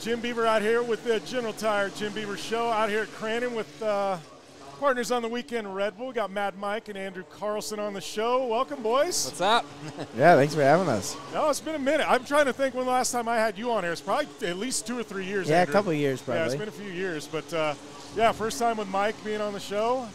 Jim Beaver out here with the General Tire Jim Beaver Show out here at Crandon with partners on the weekend Red Bull. We got Mad Mike and Andrew Carlson on the show. Welcome, boys. What's up? Yeah, thanks for having us. No, it's been a minute. I'm trying to think when the last time I had you on here. It's probably at least 2 or 3 years. Yeah, Andrew. a couple of years probably. Yeah, it's been a few years. But, yeah, first time with Mike being on the show.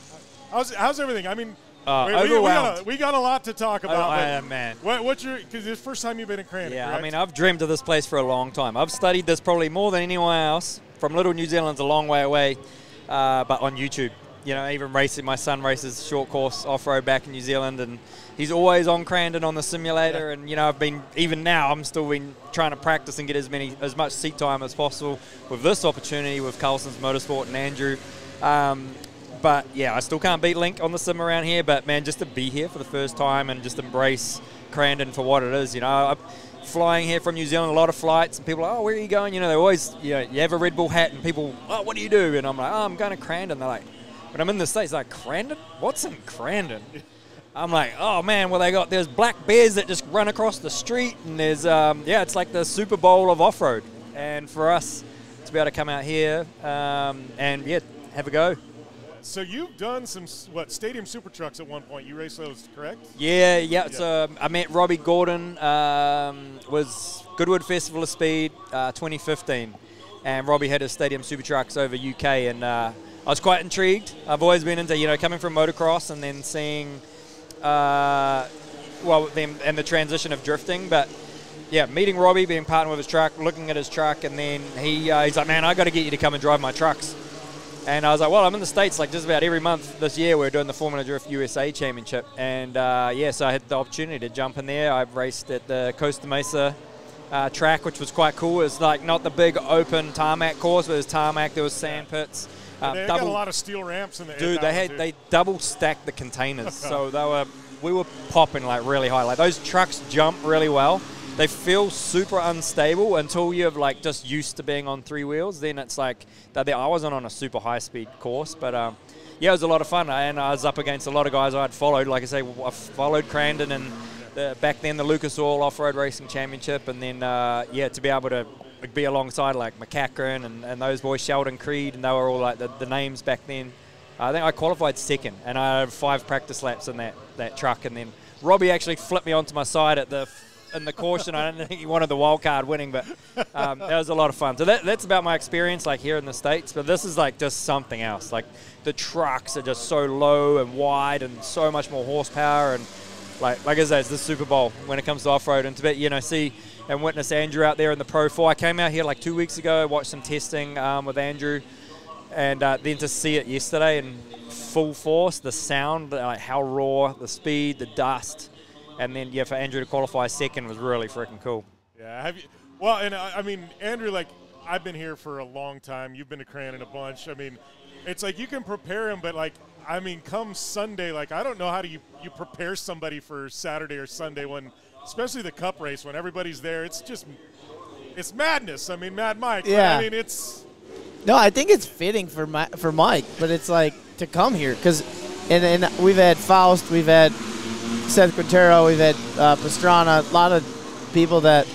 How's everything? I mean, we got a lot to talk about. Man. What's your – because it's the first time you've been in Crandon, Yeah, correct? I mean, I've dreamed of this place for a long time. I've studied this probably more than anyone else. From Little New Zealand's a long way away, but on YouTube. You know, even racing, my son races short course off-road back in New Zealand, and he's always on Crandon on the simulator. And, you know, I'm still been trying to practice and get as much seat time as possible with this opportunity with Carlson's Motorsport and Andrew. But, yeah, I still can't beat Link on the sim around here. But, man, just to be here for the first time and just embrace Crandon for what it is, you know. I'm flying here from New Zealand, a lot of flights, and people are, oh, where are you going? You know, they always, you have a Red Bull hat, and people, oh, what do you do? And I'm like, oh, I'm going to Crandon. They're like, when I'm in the States, like, Crandon? What's in Crandon? I'm like, oh, man, well, there's black bears that just run across the street, and there's, it's like the Super Bowl of off-road. And for us to be able to come out here and, yeah, have a go. So you've done some, Stadium Super Trucks at one point. You raced those, correct? Yeah. So I met Robbie Gordon, was Goodwood Festival of Speed 2015. And Robbie had his Stadium Super Trucks over UK, and I was quite intrigued. I've always been into, coming from motocross and then seeing, them and the transition of drifting. But, yeah, meeting Robbie, being partnered with his truck, looking at his truck, and then he's like, man, I got to get you to come and drive my trucks. And I was like, well, I'm in the States like just about every month this year. We're doing the Formula Drift USA Championship. And, so I had the opportunity to jump in there. I've raced at the Costa Mesa track, which was quite cool. It's like not the big open tarmac course, but there's tarmac, there was sand pits. They got a lot of steel ramps in the Dude, they double stacked the containers. So we were popping like really high. Like those trucks jump really well. They feel super unstable until you're like just used to being on 3 wheels. Then it's like I wasn't on a super high speed course, but it was a lot of fun. And I was up against a lot of guys I'd followed. Like I say, I followed Crandon and back then the Lucas Oil Off-Road Racing Championship, and then to be able to be alongside like McCachran and those boys, Sheldon Creed, and they were all like the names back then. I think I qualified second, and I had 5 practice laps in that truck, and then Robbie actually flipped me onto my side in the caution. I don't think he wanted the wild card winning, but that was a lot of fun. So that's about my experience like here in the States, but this is like just something else. Like the trucks are just so low and wide and so much more horsepower, and like I say, it's the Super Bowl when it comes to off-road. And to see and witness Andrew out there in the Pro 4. I came out here like 2 weeks ago, watched some testing with Andrew, and then to see it yesterday in full force, the sound, like how raw, the speed, the dust. And then, for Andrew to qualify second was really freaking cool. Yeah. Well, and I mean, Andrew, like, I've been here for a long time. You've been to Crandon a bunch. I mean, it's like you can prepare him, but, like, I mean, come Sunday, like, I don't know how you prepare somebody for Saturday or Sunday when, especially the Cup race, when everybody's there. It's madness. I mean, Mad Mike. Yeah. I mean, it's. No, I think it's fitting for Mike, but it's like to come here because, and we've had Faust, we've had Seth Quintero, we've had Pastrana, a lot of people that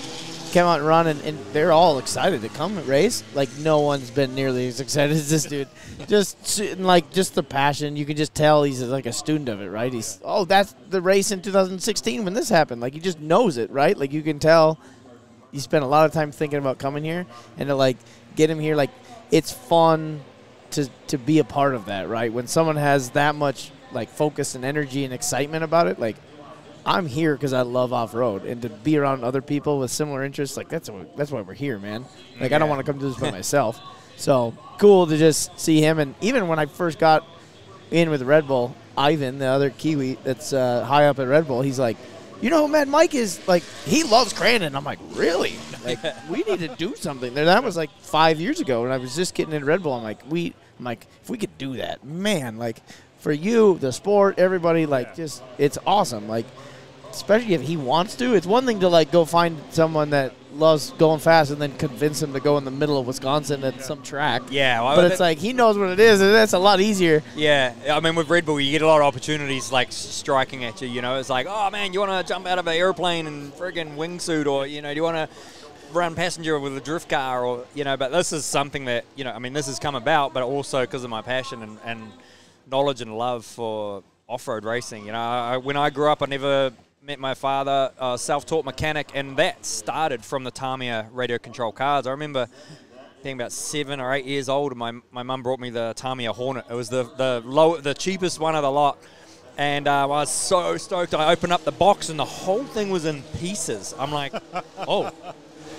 came out and run, and they're all excited to come and race. Like, no one's been nearly as excited as this dude. Just the passion. You can just tell he's like a student of it, right? That's the race in 2016 when this happened. Like, he just knows it, right? Like, you can tell he spent a lot of time thinking about coming here, and to, like, get him here, like, it's fun to be a part of that, right? When someone has that much like focus and energy and excitement about it, like I'm here because I love off-road, and to be around other people with similar interests, like that's why we're here, man. Like I don't want to come do this by myself. So cool to just see him. And even when I first got in with Red Bull, Ivan, the other Kiwi that's high up at Red Bull, he's like, you know who Mad Mike is? Like, he loves Crandon. I'm like, really? Like, we need to do something there. That was like 5 years ago, and I was just getting in Red Bull. I'm like, if we could do that, man, like, for you, the sport, everybody, like, just, it's awesome. Like, especially if he wants to. It's one thing to, like, go find someone that loves going fast and then convince him to go in the middle of Wisconsin at some track. Yeah. Well, but it's like he knows what it is, and that's a lot easier. Yeah. I mean, with Red Bull, you get a lot of opportunities, like, striking at you, you know. It's like, oh, man, you want to jump out of an airplane and friggin' wingsuit, or, you know, do you want to run passenger with a drift car, or but this is something that this has come about, but also because of my passion and knowledge and love for off-road racing. When I grew up, I never met my father, self-taught mechanic, and that started from the Tamiya radio control cars. I remember being about 7 or 8 years old, and my mum brought me the Tamiya Hornet. It was the cheapest one of the lot. And I was so stoked. I opened up the box, and the whole thing was in pieces. I'm like, oh.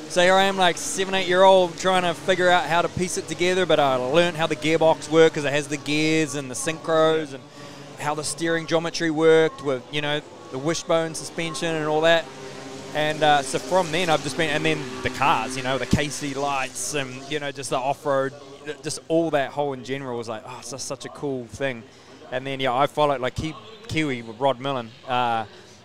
So here I am, like 7, 8-year-old, trying to figure out how to piece it together. But I learned how the gearbox worked because it has the gears and the synchros, and how the steering geometry worked with, the wishbone suspension and all that. And so from then, I've just been, and then the cars, the KC lights, and, just the off-road, just all that whole in general was like, oh, it's just such a cool thing. And then, I followed, like, Kiwi with Rod Millen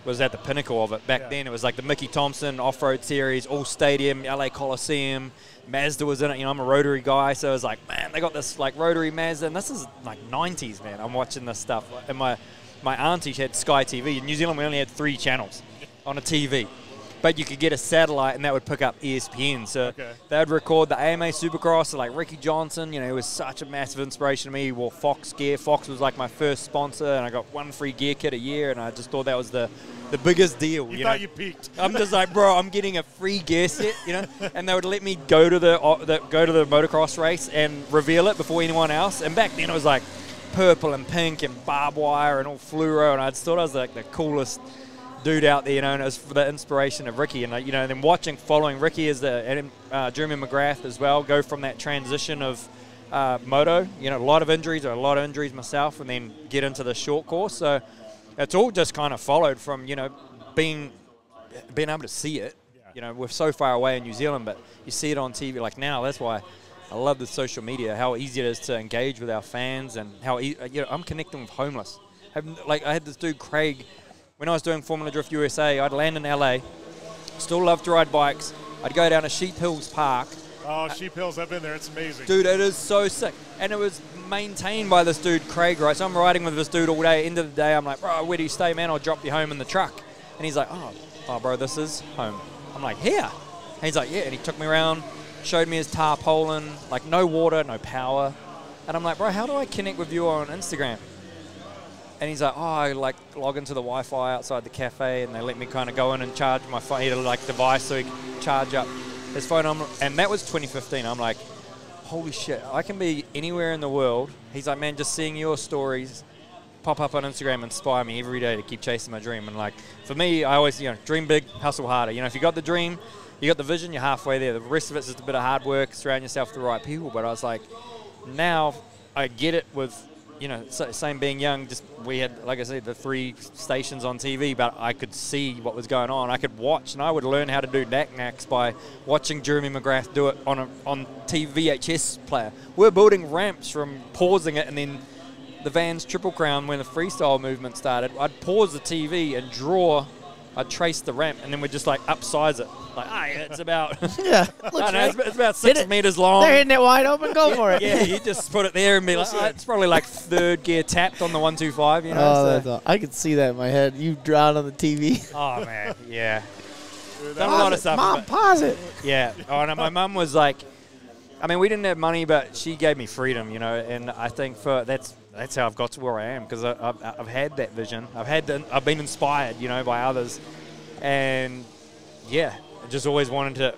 was at the pinnacle of it. Back then, it was like the Mickey Thompson off-road series, All Stadium, LA Coliseum. Mazda was in it. I'm a rotary guy, so it was like, man, they got this, like, rotary Mazda. And this is, like, 90s, man. I'm watching this stuff. And my auntie had Sky TV. In New Zealand, we only had 3 channels on a TV. But you could get a satellite, and that would pick up ESPN. So they would record the AMA Supercross. So like Ricky Johnson, he was such a massive inspiration to me. He wore Fox gear. Fox was like my first sponsor, and I got 1 free gear kit a year, and I just thought that was the biggest deal. You thought you peaked. I'm just like, bro, I'm getting a free gear set, and they would let me go to the motocross race and reveal it before anyone else. And back then it was like purple and pink and barbed wire and all fluoro, and I just thought I was like the coolest dude out there, and it was for the inspiration of Ricky, and then following Ricky as Jeremy McGrath as well, go from that transition of moto, a lot of injuries myself, and then get into the short course. So it's all just kind of followed from being able to see it. We're so far away in New Zealand, but you see it on TV. Like now, that's why I love the social media, how easy it is to engage with our fans, and how I'm connecting with homeless. I had this dude Craig. When I was doing Formula Drift USA, I'd land in LA, still love to ride bikes. I'd go down to Sheep Hills Park. Oh, Sheep Hills, I've been there. It's amazing. Dude, it is so sick. And it was maintained by this dude, Craig, right? So I'm riding with this dude all day. End of the day, I'm like, bro, where do you stay, man? I'll drop you home in the truck. And he's like, oh, bro, this is home. I'm like, here? And he's like, yeah. And he took me around, showed me his tarpaulin, like no water, no power. And I'm like, bro, how do I connect with you on Instagram? And he's like, oh, I log into the Wi-Fi outside the cafe, and they let me kind of go in and charge my phone. He had a device so he could charge up his phone. And that was 2015. I'm like, holy shit, I can be anywhere in the world. He's like, man, just seeing your stories pop up on Instagram inspire me every day to keep chasing my dream. And for me, I always, dream big, hustle harder. If you got the dream, you got the vision, you're halfway there. The rest of it's just a bit of hard work, surround yourself with the right people. But I was like, now I get it with, same being young, just we had, like I said, the 3 stations on TV, but I could see what was going on. I could watch, and I would learn how to do knack-knacks by watching Jeremy McGrath do it on TV VHS player. We're building ramps from pausing it, and then the Vans Triple Crown, when the freestyle movement started, I'd pause the TV and I'd trace the ramp, and then we'd just upsize it. It's about it's about 6 meters long. They're hitting it wide open. Go for it. Yeah, you just put it there and be like, it's probably like 3rd gear tapped on the 125. I could see that in my head. You drown on the TV. Oh man, yeah. Done a lot of stuff. Mom, pause it. Yeah. Oh no, my mum was like, we didn't have money, but she gave me freedom, and I think that's how I've got to where I am, because I've had that vision. I've been inspired, by others, and yeah. I just want to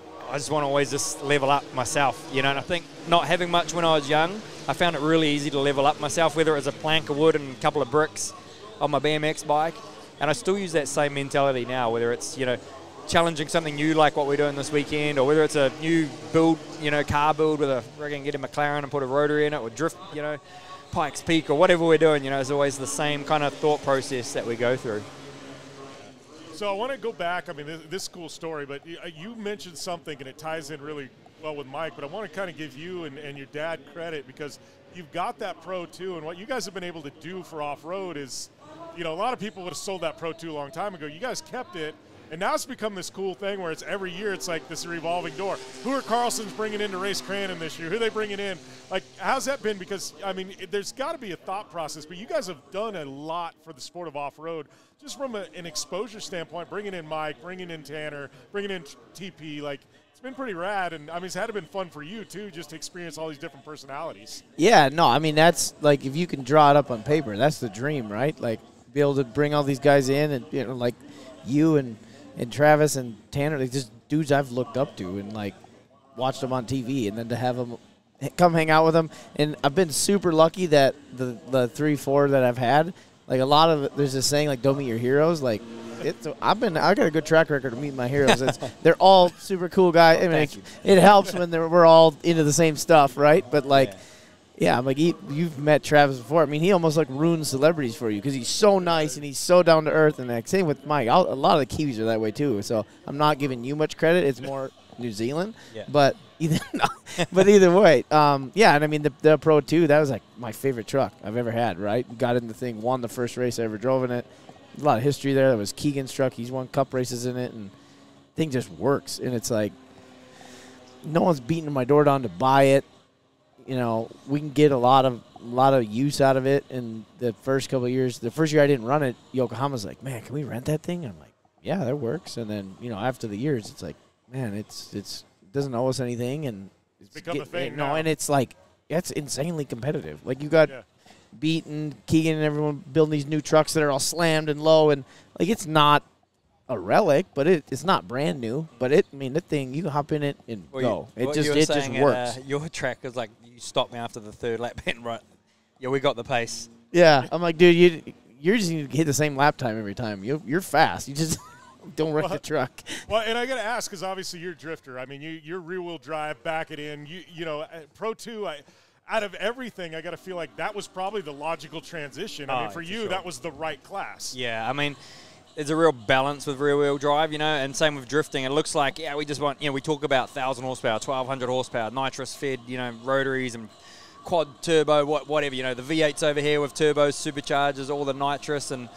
always just level up myself, and I think not having much when I was young, I found it really easy to level up myself, whether it was a plank of wood and a couple of bricks on my BMX bike, and I still use that same mentality now, whether it's, challenging something new like what we're doing this weekend, or whether it's a new build, car build with get a McLaren and put a rotary in it, or drift, Pikes Peak, or whatever we're doing, it's always the same kind of thought process that we go through. So I want to go back. This cool story, but you mentioned something, and it ties in really well with Mike, but I want to kind of give you and your dad credit, because you've got that Pro 2, and what you guys have been able to do for off-road is, a lot of people would have sold that Pro 2 a long time ago. You guys kept it, And now it's become this cool thing where it's every year it's like this revolving door. Who are Carlson's bringing in to race Crandon this year? Who are they bringing in? Like, how's that been? Because, I mean, there's got to be a thought process, but you guys have done a lot for the sport of off-road, just from an exposure standpoint, bringing in Mike, bringing in Tanner, bringing in TP. Like, it's been pretty rad, and, I mean, it's had to been fun for you, too, just to experience all these different personalities. Yeah, no, I mean, that's, like, if you can draw it up on paper, that's the dream, right? Like, be able to bring all these guys in and, you know, like you and Travis and Tanner, like just dudes I've looked up to and like watched them on TV, and then to have them come hang out with them. And I've been super lucky that the 3-4 that I've had, like a lot of there's this saying like don't meet your heroes. Like I got a good track record of meeting my heroes. They're all super cool guys. I mean, it helps when we're all into the same stuff, right? But like. Yeah, I'm like, you've met Travis before. I mean, he almost like ruins celebrities for you because he's so nice and he's so down to earth. And like, same with Mike. A lot of the Kiwis are that way too. So I'm not giving you much credit. It's more New Zealand. Yeah. But either way, yeah. And I mean, the Pro 2, that was like my favorite truck I've ever had. Right? Got in the thing, won the first race I ever drove in it. A lot of history there. That was Keegan's truck. He's won Cup races in it, and the thing just works. And it's like no one's beating my door down to buy it. You know, we can get a lot of use out of it in the first couple of years. The first year I didn't run it, Yokohama's like, man, can we rent that thing? I'm like, yeah, that works. And then, you know, after the years, it's like, man, it doesn't owe us anything, and it's become a thing now. And it's like, it's insanely competitive. Like you got Beaton, Keegan, and everyone building these new trucks that are all slammed and low, and like it's not a relic, but it's not brand new. But I mean, the thing, you can hop in it and go. It just works. Your track is like, you stopped me after the third lap, and right, yeah, we got the pace. Yeah, I'm like, dude, you're just need to hit the same lap time every time. You're fast. You just don't wreck the truck. Well, and I got to ask, because obviously you're a drifter. I mean, you're rear-wheel drive, back it in. You know, Pro 2, out of everything, I got to feel like that was probably the logical transition. I mean, for you, that was the right class. Yeah, I mean, there's a real balance with rear-wheel drive, you know, and same with drifting. It looks like, we just want, you know, we talk about 1,000 horsepower, 1,200 horsepower, nitrous-fed, you know, rotaries and quad turbo, whatever, you know, the V8s over here with turbos, superchargers, all the nitrous, and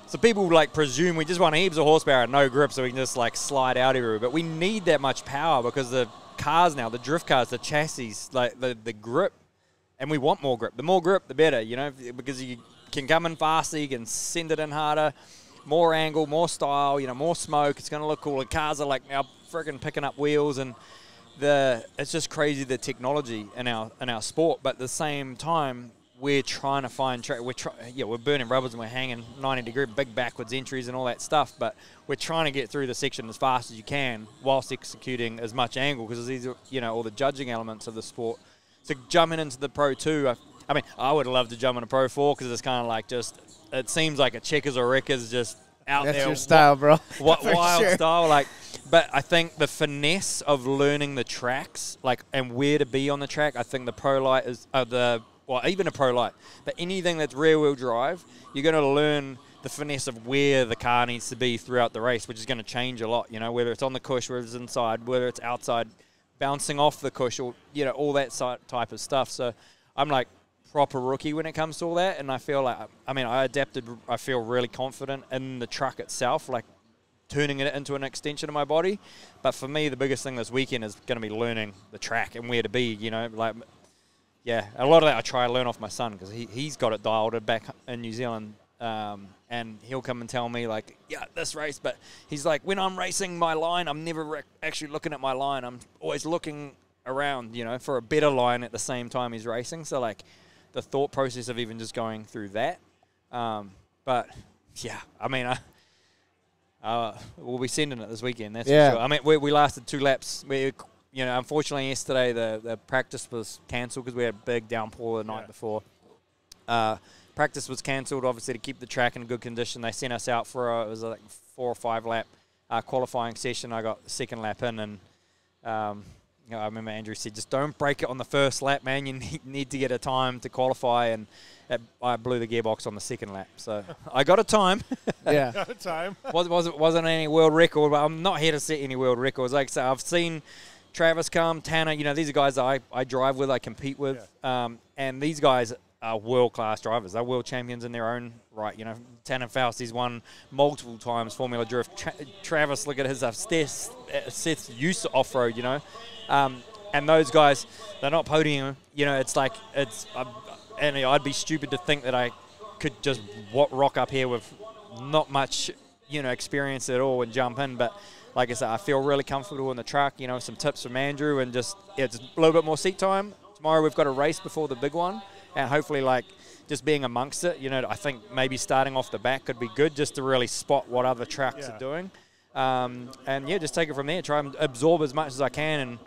so people, like, presume we just want heaps of horsepower and no grip so we can just, like, slide out everywhere. But we need that much power because the cars now, the drift cars, the chassis, like, the grip, and we want more grip. The more grip, the better, you know, because you can come in faster, you can send it in harder. More angle, more style, you know, more smoke. It's going to look cool. The cars are like now freaking picking up wheels, and it's just crazy the technology in our sport. But at the same time, we're trying to find track. We're burning rubbers and we're hanging 90-degree big backwards entries and all that stuff. But we're trying to get through the section as fast as you can whilst executing as much angle because these are, you know, all the judging elements of the sport. So jumping into the Pro 2, I mean, I would love to jump in a Pro 4 because it's kind of like just. It seems like a Checkers or Wreckers just out there. That's your style, bro. Wild style. Like, but I think the finesse of learning the tracks, like, and where to be on the track, I think the Pro Light is, even a Pro Light, but anything that's rear-wheel drive, you're going to learn the finesse of where the car needs to be throughout the race, which is going to change a lot, you know, whether it's on the cush, whether it's inside, whether it's outside, bouncing off the cush, or, you know, all that type of stuff. So I'm like, proper rookie when it comes to all that, and I feel like, I mean, I adapted. I feel really confident in the truck itself, like turning it into an extension of my body. But for me, the biggest thing this weekend is going to be learning the track and where to be, you know, like, yeah, a lot of that I try to learn off my son because he's got it dialed back in New Zealand, and he'll come and tell me, like, yeah, this race, but he's like, when I'm racing my line, I'm never actually looking at my line. I'm always looking around, you know, for a better line at the same time he's racing. So, like, the thought process of even just going through that. But, yeah, I mean, we'll be sending it this weekend, that's for sure. I mean, we lasted 2 laps. You know, unfortunately, yesterday the practice was cancelled because we had a big downpour the night before. Practice was cancelled, obviously, to keep the track in good condition. They sent us out for it was like 4 or 5 lap qualifying session. I got the second lap in, and you know, I remember Andrew said, just don't break it on the first lap, man. You need to get a time to qualify, and I blew the gearbox on the second lap. So I got a time. Yeah. Got a time. Wasn't any world record, but I'm not here to set any world records. Like I said, I've seen Travis come, Tanner, you know, these are guys that I drive with, I compete with. Yeah. And these guys are world-class drivers. They're world champions in their own right. You know, Tannen Faust, he's won multiple times Formula Drift. Travis, look at his Seth's used to off-road, you know. And those guys, they're not podium. You know, it's like, and I'd be stupid to think that I could just rock up here with not much, you know, experience at all and jump in. But like I said, I feel really comfortable in the truck. You know, some tips from Andrew, and just it's a little bit more seat time. Tomorrow we've got a race before the big one, and hopefully, like, just being amongst it, you know, I think maybe starting off the back could be good just to really spot what other tracks are doing. And, yeah, just take it from there. Try and absorb as much as I can. And,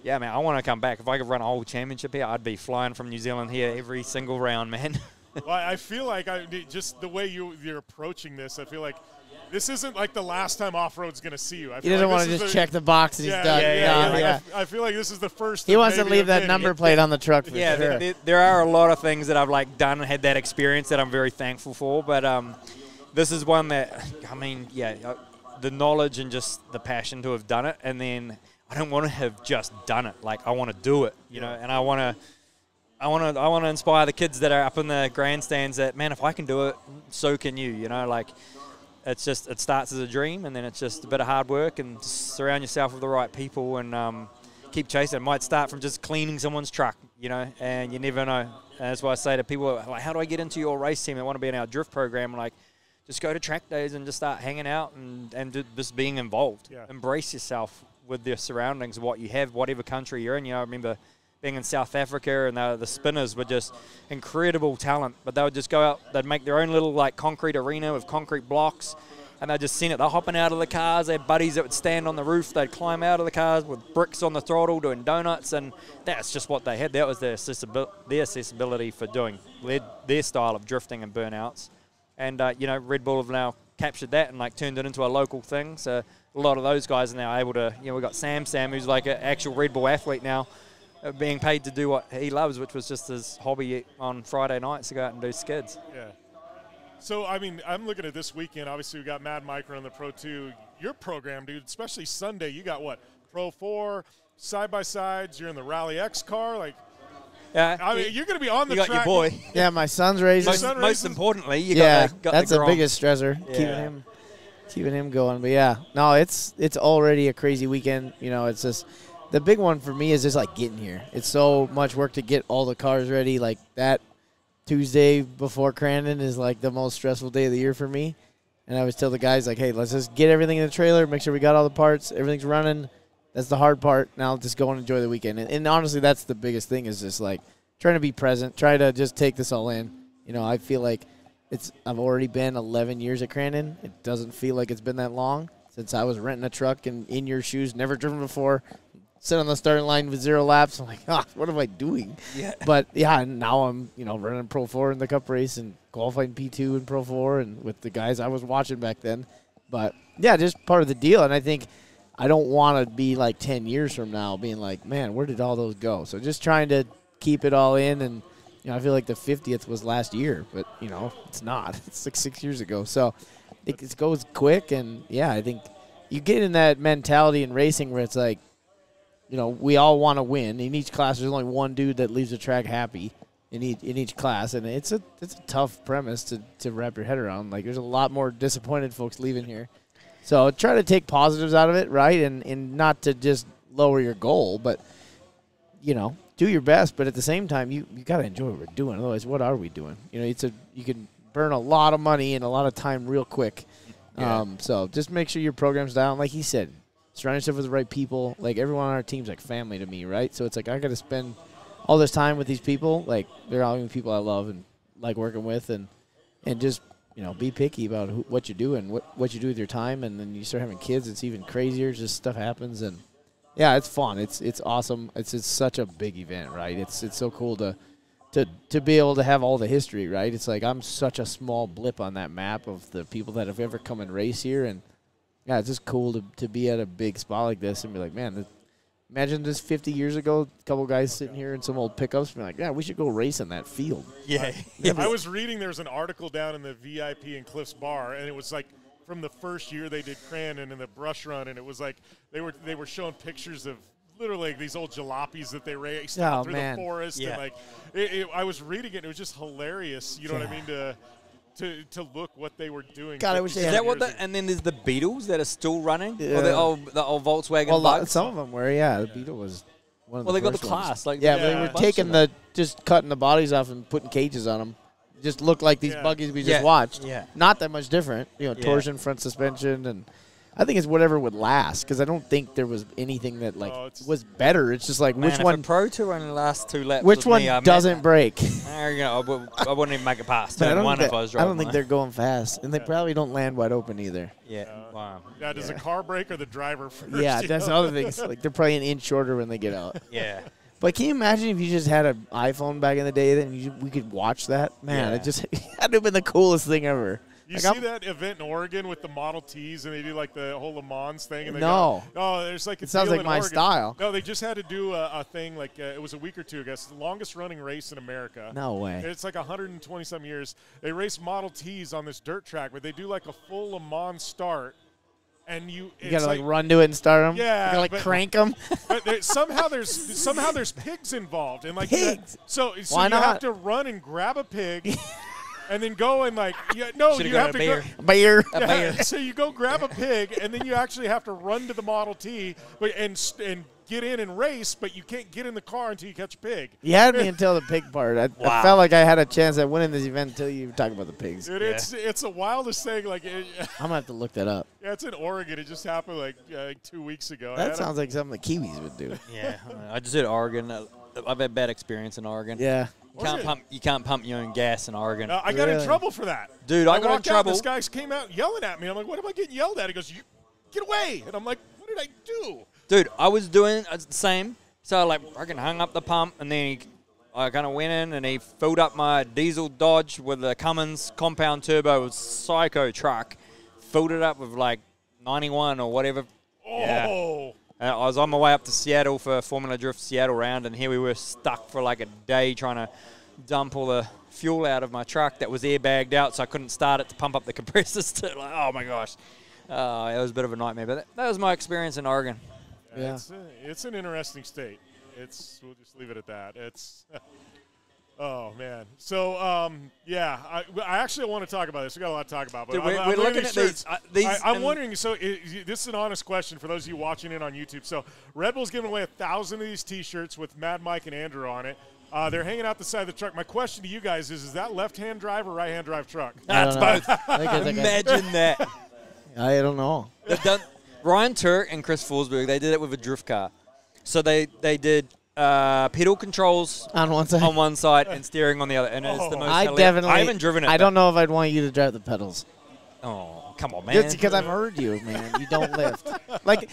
yeah, man, I want to come back. If I could run a whole championship here, I'd be flying from New Zealand here every single round, man. Well, I feel like just the way you're approaching this, I feel like this isn't like the last time off-road's going to see you. He doesn't want to just check the box and he's done. Yeah. I feel like this is the first. He wants to leave that number plate on the truck for sure. Sure. There are a lot of things that I've, like, done and had that experience that I'm very thankful for. But this is one that, I mean, the knowledge and just the passion to have done it. And then I don't want to have just done it. Like, I want to do it, you know, and I want to inspire the kids that are up in the grandstands that, man, if I can do it, so can you, you know, like. It's just, it starts as a dream, and then it's just a bit of hard work, and just surround yourself with the right people, and keep chasing. It might start from just cleaning someone's truck, you know, and you never know. And that's why I say to people, like, how do I get into your race team that want to be in our drift program? Like, just go to track days and just start hanging out and just being involved. Yeah. Embrace yourself with the surroundings of what you have, whatever country you're in. You know, I remember being in South Africa, and the spinners were just incredible talent. But they would just go out, they'd make their own little, like, concrete arena with concrete blocks, and they'd just send it. They're hopping out of the cars. They had buddies that would stand on the roof. They'd climb out of the cars with bricks on the throttle doing donuts, and that's just what they had. That was their accessibility for doing their style of drifting and burnouts. And, you know, Red Bull have now captured that and, like, turned it into a local thing. So a lot of those guys are now able to, you know, we've got Sam, who's like an actual Red Bull athlete now, being paid to do what he loves, which was just his hobby on Friday nights to go out and do skids. Yeah. So, I mean, I'm looking at this weekend. Obviously, we got Mad Micro on the Pro 2. Your program, dude, especially Sunday, you got what? Pro 4, side-by-sides. You're in the Rally X car. Like, yeah, I mean, you're going to be on the track. You got your boy. Yeah, my son's racing. Most importantly, you got that's the the biggest stressor, keeping him going. But, yeah, no, it's already a crazy weekend. You know, it's just – the big one for me is just, like, getting here. It's so much work to get all the cars ready. Like, that Tuesday before Crandon is, like, the most stressful day of the year for me. And I always tell the guys, like, hey, let's just get everything in the trailer, make sure we got all the parts, everything's running. That's the hard part. Now just go and enjoy the weekend. And honestly, that's the biggest thing is just, like, trying to be present, try to just take this all in. You know, I feel like I've already been 11 years at Crandon. It doesn't feel like it's been that long since I was renting a truck and in your shoes, never driven before. Sit on the starting line with 0 laps. I'm like, what am I doing? Yeah. But, yeah, and now I'm, you know, running Pro 4 in the Cup race and qualifying P2 in Pro 4 and with the guys I was watching back then. But, yeah, just part of the deal. And I think I don't want to be, like, 10 years from now being like, man, where did all those go? So just trying to keep it all in. And, you know, I feel like the 50th was last year. But, you know, it's not. It's like 6 years ago. So it goes quick. And, yeah, I think you get in that mentality in racing where it's like, you know, we all want to win. In each class, there's only one dude that leaves the track happy in each class, and it's a tough premise to wrap your head around. Like, there's a lot more disappointed folks leaving here. So try to take positives out of it, right, and not to just lower your goal, but, you know, do your best. But at the same time, you got to enjoy what we're doing. Otherwise, what are we doing? You know, you can burn a lot of money and a lot of time real quick. Yeah. So just make sure your program's down. Like he said, surround yourself with the right people. Like, everyone on our team's like family to me, right? So it's like I got to spend all this time with these people. Like, they're all people I love and like working with, and just, you know, be picky about what you do and what you do with your time. And then you start having kids, it's even crazier. Just stuff happens, and yeah, it's fun. It's awesome. It's such a big event, right? It's so cool to be able to have all the history, right? It's like I'm such a small blip on that map of the people that have ever come and race here, and yeah, it's just cool to be at a big spot like this and be like, man, imagine this 50 years ago, a couple guys sitting here in some old pickups being like, yeah, we should go race in that field. Yeah. I was reading there was an article down in the VIP in Cliff's Bar, and it was like from the first year they did Crandon and the brush run, and it was like they were showing pictures of literally like these old jalopies that they raced Oh, out through man. the forest. Yeah. And like, I was reading it. And it was just hilarious. You know what I mean? To look what they were doing. God, I wish they Is had that what and then there's the Beetles that are still running? Or the Yeah. old Volkswagen Well, bugs? some of them were, yeah. The Beetle was one of the Well, they got the first ones. class. Like, Yeah, Yeah. but they were Bunch taking just cutting the bodies off and putting cages on them. Just looked like these Yeah. buggies we Yeah. just watched. Yeah. Not that much different. You know, Yeah. torsion, front suspension, and I think it's whatever would last because I don't think there was anything that was better. It's just like Man, which if one a Pro Tour only lasts 2 laps which with one me, I doesn't break. I wouldn't even make it past But turn one if I was I driving. don't think they're going fast, and they probably don't land wide open either. Yeah. Wow. Yeah, does the car break or the driver first? Yeah, you that's know? other things. Like they're probably an inch shorter when they get out. Yeah. But can you imagine if you just had an iPhone back in the day, then we could watch that? Man, Yeah. it just had to have been the coolest thing ever. You Like, see I'm- that event in Oregon with the Model Ts and they do like the whole Le Mans thing? And they No. there's like a It sounds deal like in my Oregon. style. No, they just had to do a thing like it was a week or two ago. It's the longest running race in America. No way. It's like 120 some years. They race Model Ts on this dirt track, but they do like a full Le Mans start, and You it's gotta like run to it and start them. Yeah, you gotta like but- crank them. But somehow there's pigs involved, and like Pigs? So Why you not? have to run and grab a pig, and then go and like you Should've got have a to bear. Bear. Yeah, so you go grab a pig, and then you actually have to run to the Model T, and get in and race, but you can't get in the car until you catch a pig. You had me until the pig part. I Wow. felt like I had a chance at winning this event until you talked about the pigs. Dude, it's the wildest thing. Like, I'm gonna have to look that up. yeah, it's in Oregon. It just happened like 2 weeks ago. That sounds like something the Kiwis would do. Yeah. I just did Oregon. I've had bad experience in Oregon. Yeah. You can't pump your own gas in Oregon. I got in Really? trouble for that. Dude, I got in walked out, trouble. This guy came out yelling at me. I'm like, what am I getting yelled at? He goes, "You get away!" And I'm like, what did I do? Dude, I was doing the same. So, like, I fucking hung up the pump, and then I kind of went in, and he filled up my diesel Dodge with a Cummins compound turbo psycho truck, filled it up with, like, 91 or whatever. Oh. Yeah. And I was on my way up to Seattle for Formula Drift Seattle round, and here we were stuck for, like, a day trying to dump all the fuel out of my truck that was airbagged out, so I couldn't start it to pump up the compressors. Like, oh, my gosh. It was a bit of a nightmare, but that was my experience in Oregon. Yeah. It's an interesting state. We'll just leave it at that. Oh man. So yeah, I actually want to talk about this. We got a lot to talk about. But Dude, I'm we're looking at at these. I'm wondering. So this is an honest question for those of you watching it on YouTube. So Red Bull's giving away 1,000 of these T-shirts with Mad Mike and Andrew on it. They're hanging out the side of the truck. My question to you guys is that left-hand drive or right-hand drive truck? That's I don't both. know. I think it's like Imagine that. I don't know. They've done Ryan Turk and Chris Forsberg. They did it with a drift car. So they did pedal controls On one side. on one side and steering on the other, and it's the most. I hilarious. definitely. I haven't driven it. I don't know if I'd want you to drive the pedals. Oh, come on, man. Just because I've heard you, man. You don't lift. Like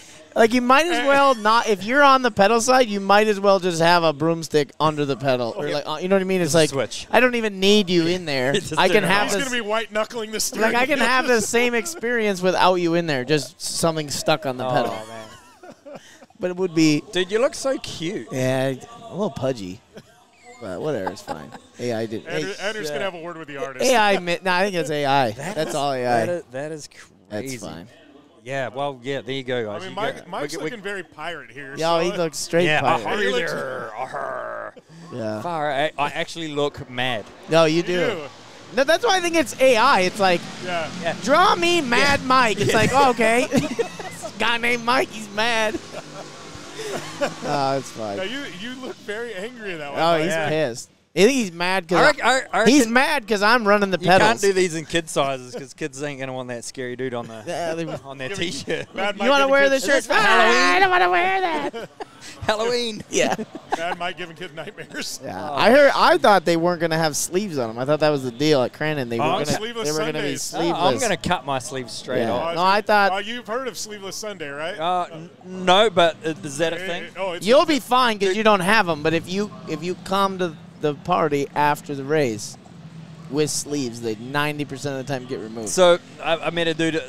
you might as well not. If you're on the pedal side, you might as well just have a broomstick under the pedal, or like, you know what I mean? It's like switch. I don't even need you in there. Just I can turn it have on. He's this. going to be white-knuckling the steering. Like I can have the same experience without you in there. Just something stuck on the pedal. Oh man, But it would be, dude, you look so cute. yeah, a little pudgy. But whatever, it's fine. AI did. Andrew's going to have a word with the artist. AI. No, I think it's AI. That's all AI. That is crazy. That's fine. Yeah, well, yeah, there you go, guys. I mean, You Mike, got- Mike's we- looking very pirate here. Yo, he looks straight Yeah, pirate. He looks- Yeah. Far, I actually look mad. No, you You do. do. No, that's why I think it's AI. It's like, Yeah. draw me Mad Mike. It's like, oh, okay. Guy named Mike, he's mad. Oh, it's fine. Now, you look very angry in that one. Oh, Mike. he's pissed. I think he's mad because I reckon he's mad because I'm running the you pedals. can't do these in kid sizes because kids ain't gonna want that scary dude on the Yeah, they- on their Give me- T-shirt. Mad Mike you want to giving wear the kids- shirt? for Halloween? I don't want to wear that. Halloween. Yeah. Mad Mike giving kids nightmares. Yeah. I thought they weren't gonna have sleeves on them. I thought that was the deal at Crandon. They were gonna sleeveless they were gonna be Sundays. Oh, I'm sleeveless. gonna cut my sleeves straight Yeah. off. No, I thought- Oh, you've heard of Sleeveless Sunday, right? No, but is that a thing? You'll be fine because you don't have them. But if you come to the party after the race with sleeves, they 90% of the time get removed. So I met a dude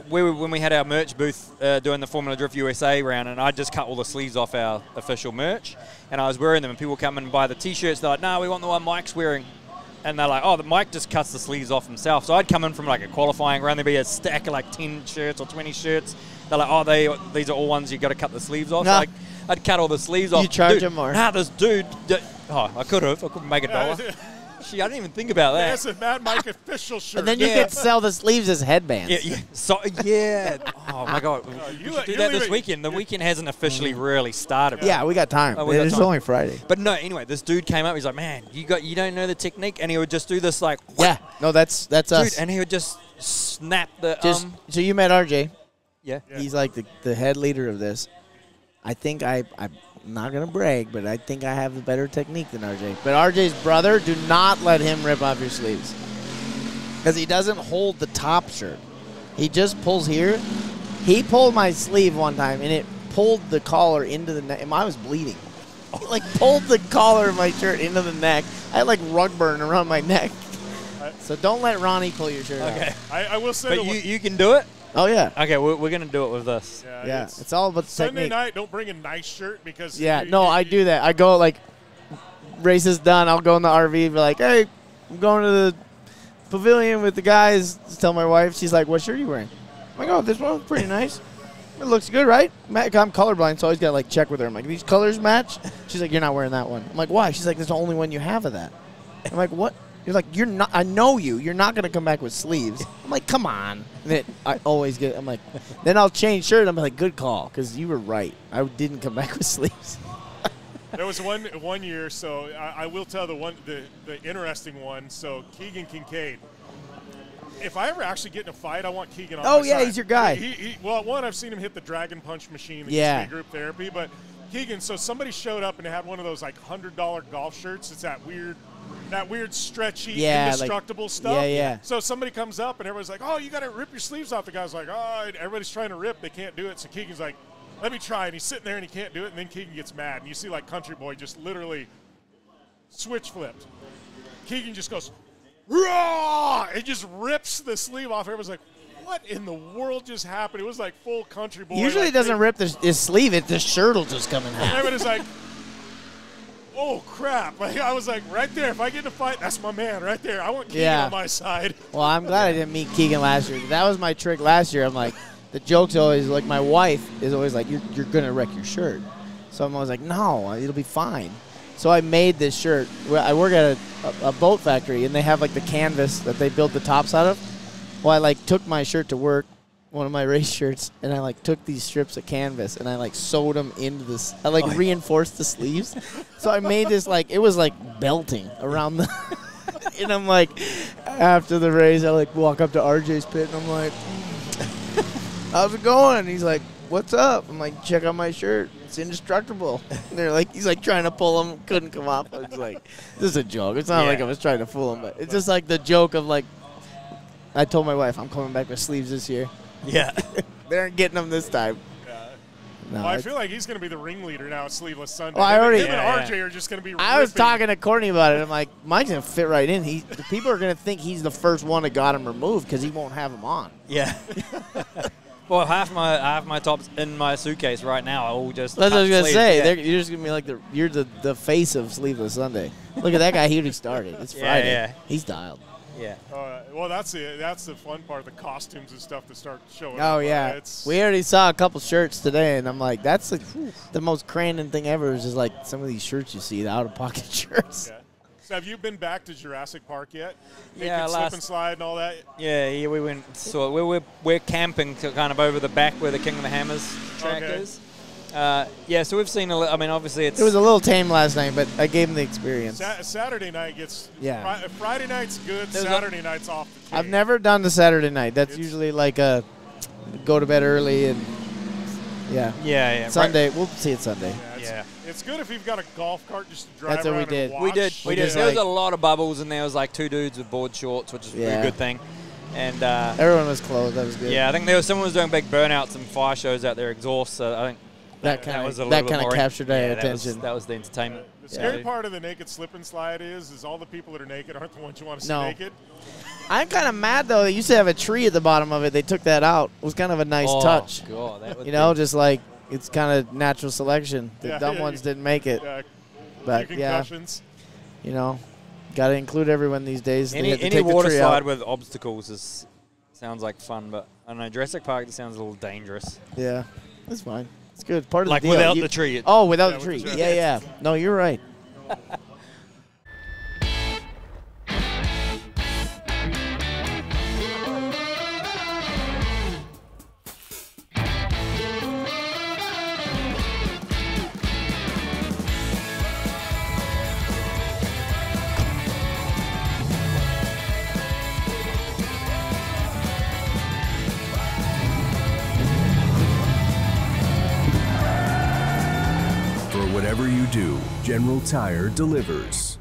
when we had our merch booth doing the Formula Drift USA round, and I just cut all the sleeves off our official merch, and I was wearing them, and people come in and buy the T-shirts. They're like, "No, we want the one Mike's wearing," and they're like, "Oh, the Mike just cuts the sleeves off himself." So I'd come in from like a qualifying round, there'd be a stack of like 10 shirts or 20 shirts. They're like, "Oh, these are all ones you got to cut the sleeves off." No. Like, I'd cut all the sleeves off. You charge Dude, him more? Nah, this dude. I could have. I could make $1. Shit, I didn't even think about that. That's a Mad Mike official shirt. And then you could sell the sleeves as headbands. Yeah. So, yeah. Oh, my God. you should do that this weekend. The weekend hasn't officially really started. Yeah, we got time. It's only Friday. But no, anyway, this dude came up. He's like, man, you don't know the technique? And he would just do this like. Yeah. No, that's dude, us. and he would just snap the. So you met RJ. Yeah. He's like the head leader of this. I think I'm not going to brag, but I think I have a better technique than RJ. But RJ's brother, do not let him rip off your sleeves. Because he doesn't hold the top shirt. He just pulls here. He pulled my sleeve one time, and it pulled the collar into the neck. And I was bleeding. He, like, pulled the collar of my shirt into the neck. I had, like, rug burn around my neck. So don't let Ronnie pull your shirt off. I will say But you can do it? Oh, yeah. Okay, we're going to do it with this. Yeah, it's all about the Sunday technique. night, don't bring a nice shirt because... Yeah, I do that. I go, like, race is done. I'll go in the RV and be like, hey, I'm going to the pavilion with the guys. Tell my wife. She's like, what shirt are you wearing? I'm like, oh, this one's pretty nice. It looks good, right? I'm colorblind, so I always got to, like, check with her. I'm like, these colors match? She's like, you're not wearing that one. I'm like, why? She's like, that's the only one you have of that. I'm like, what? You're like, you're not. I know you. You're not going to come back with sleeves. I'm like, come on. And then I always get, I'm like, then I'll change shirt. I'm like, good call, because you were right. I didn't come back with sleeves. There was one year, so I will tell the interesting one. So Keegan Kincaid. If I ever actually get in a fight, I want Keegan on my side. He's your guy. Well, one, I've seen him hit the Dragon Punch machine that used to be group therapy. But Keegan, so somebody showed up and they had one of those like $100 golf shirts. It's that weird stretchy, indestructible stuff. Yeah. So somebody comes up and everybody's like, oh, you got to rip your sleeves off. The guy's like, oh, everybody's trying to rip. They can't do it. So Keegan's like, let me try. And he's sitting there and he can't do it. And then Keegan gets mad. And you see like Country Boy just literally switch flipped. Keegan just goes, raw! It just rips the sleeve off. Everyone's like, what in the world just happened? It was like full Country Boy. Usually it doesn't rip his sleeve. The shirt will just come in half. Everybody's like, oh, crap. Like, I was like, right there, if I get in a fight, that's my man right there. I want Keegan on my side. Well, I'm glad I didn't meet Keegan last year. That was my trick last year. I'm like, the joke's always, like, my wife is always like, you're going to wreck your shirt. So I'm always like, no, it'll be fine. So I made this shirt. I work at a boat factory, and they have, like, the canvas that they build the tops out of. Well, I, like, took my shirt to work, one of my race shirts, and I, like, took these strips of canvas, and I, like, sewed them into this. I, like, reinforced the sleeves. So I made this, like, it was, like, belting around the – and I'm, like, after the race, I, like, walk up to RJ's pit, and I'm like, how's it going? And he's like, what's up? I'm like, check out my shirt. It's indestructible. And they're like, he's like trying to pull him, couldn't come off. I was like, this is a joke. It's not like I was trying to fool him, but it's just like the joke of like, I told my wife, I'm coming back with sleeves this year. Yeah. They aren't getting them this time. No, well, I feel like he's going to be the ringleader now at Sleeveless Sunday. Well, him and RJ are just going to be I was talking to Courtney about it. I'm like, Mike's going to fit right in. The people are going to think he's the first one that got him removed because he won't have him on. Yeah. Well, half my tops in my suitcase right now. I all just. That's what I was gonna say. You're just gonna be like you're the face of Sleeveless Sunday. Look at that guy. He already started. It's Friday. Yeah. He's dialed. Yeah. Well, that's the fun part. The costumes and stuff that start showing up. Oh yeah. We already saw a couple shirts today, and I'm like, that's the most Crandon thing ever. Is just like some of these shirts you see, the out of pocket shirts. Yeah. So have you been back to Jurassic Park yet? Yeah, slip and slide and all that. Yeah, we went. So we're camping kind of over the back where the King of the Hammers track is. Yeah, so we've seen. I mean, obviously it was a little tame last night, but I gave him the experience. Saturday night gets. Yeah. Friday night's good. Saturday night's off the chain. I've never done the Saturday night. That's usually like a go to bed early and. Yeah. Sunday, we'll see it Sunday. Yeah, it's good if you've got a golf cart just to drive That's what around we did. and watch. We did. There was a lot of bubbles, and there was like two dudes with board shorts, which is a good thing. And everyone was closed. That was good. Yeah, I think someone was doing big burnouts and fire shows out there, exhaust. So I think that kind of captured our attention. That was the entertainment. The scary part of the naked slip and slide is all the people that are naked aren't the ones you want to see naked. I'm kind of mad, though. They used to have a tree at the bottom of it. They took that out. It was kind of a nice touch. God, that would just like it's kind of natural selection. The dumb ones didn't make it. But, concussions. Got to include everyone these days. Any water slide with obstacles sounds like fun, but I don't know. Jurassic Park just sounds a little dangerous. Yeah, it's fine. It's good. Part of Like the deal. without the tree. Oh, without Yeah, the tree. with the tree. Yeah. No, you're right. For whatever you do, General Tire delivers.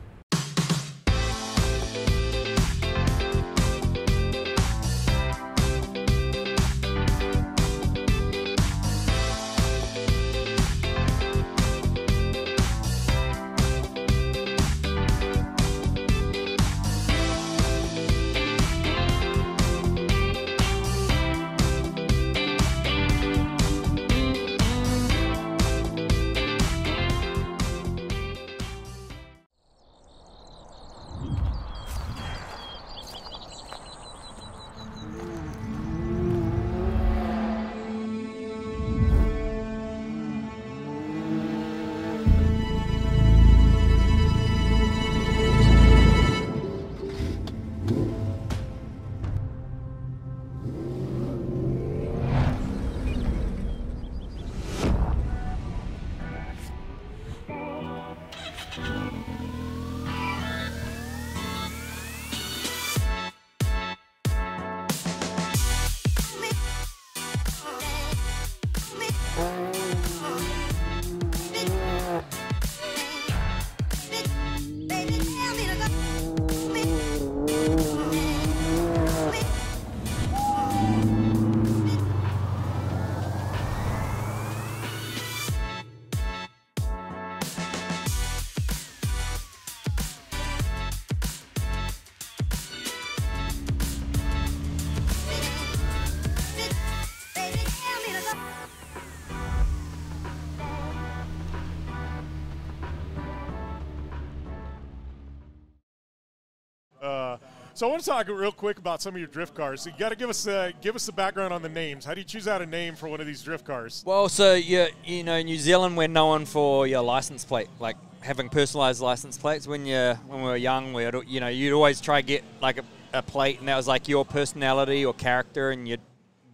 So I want to talk real quick about some of your drift cars. So you got to give us the background on the names. How do you choose out a name for one of these drift cars? Well, so you know, New Zealand, we're known for your license plate, like having personalized license plates. When we were young, you'd always try to get like a plate, and that was like your personality or character, and you'd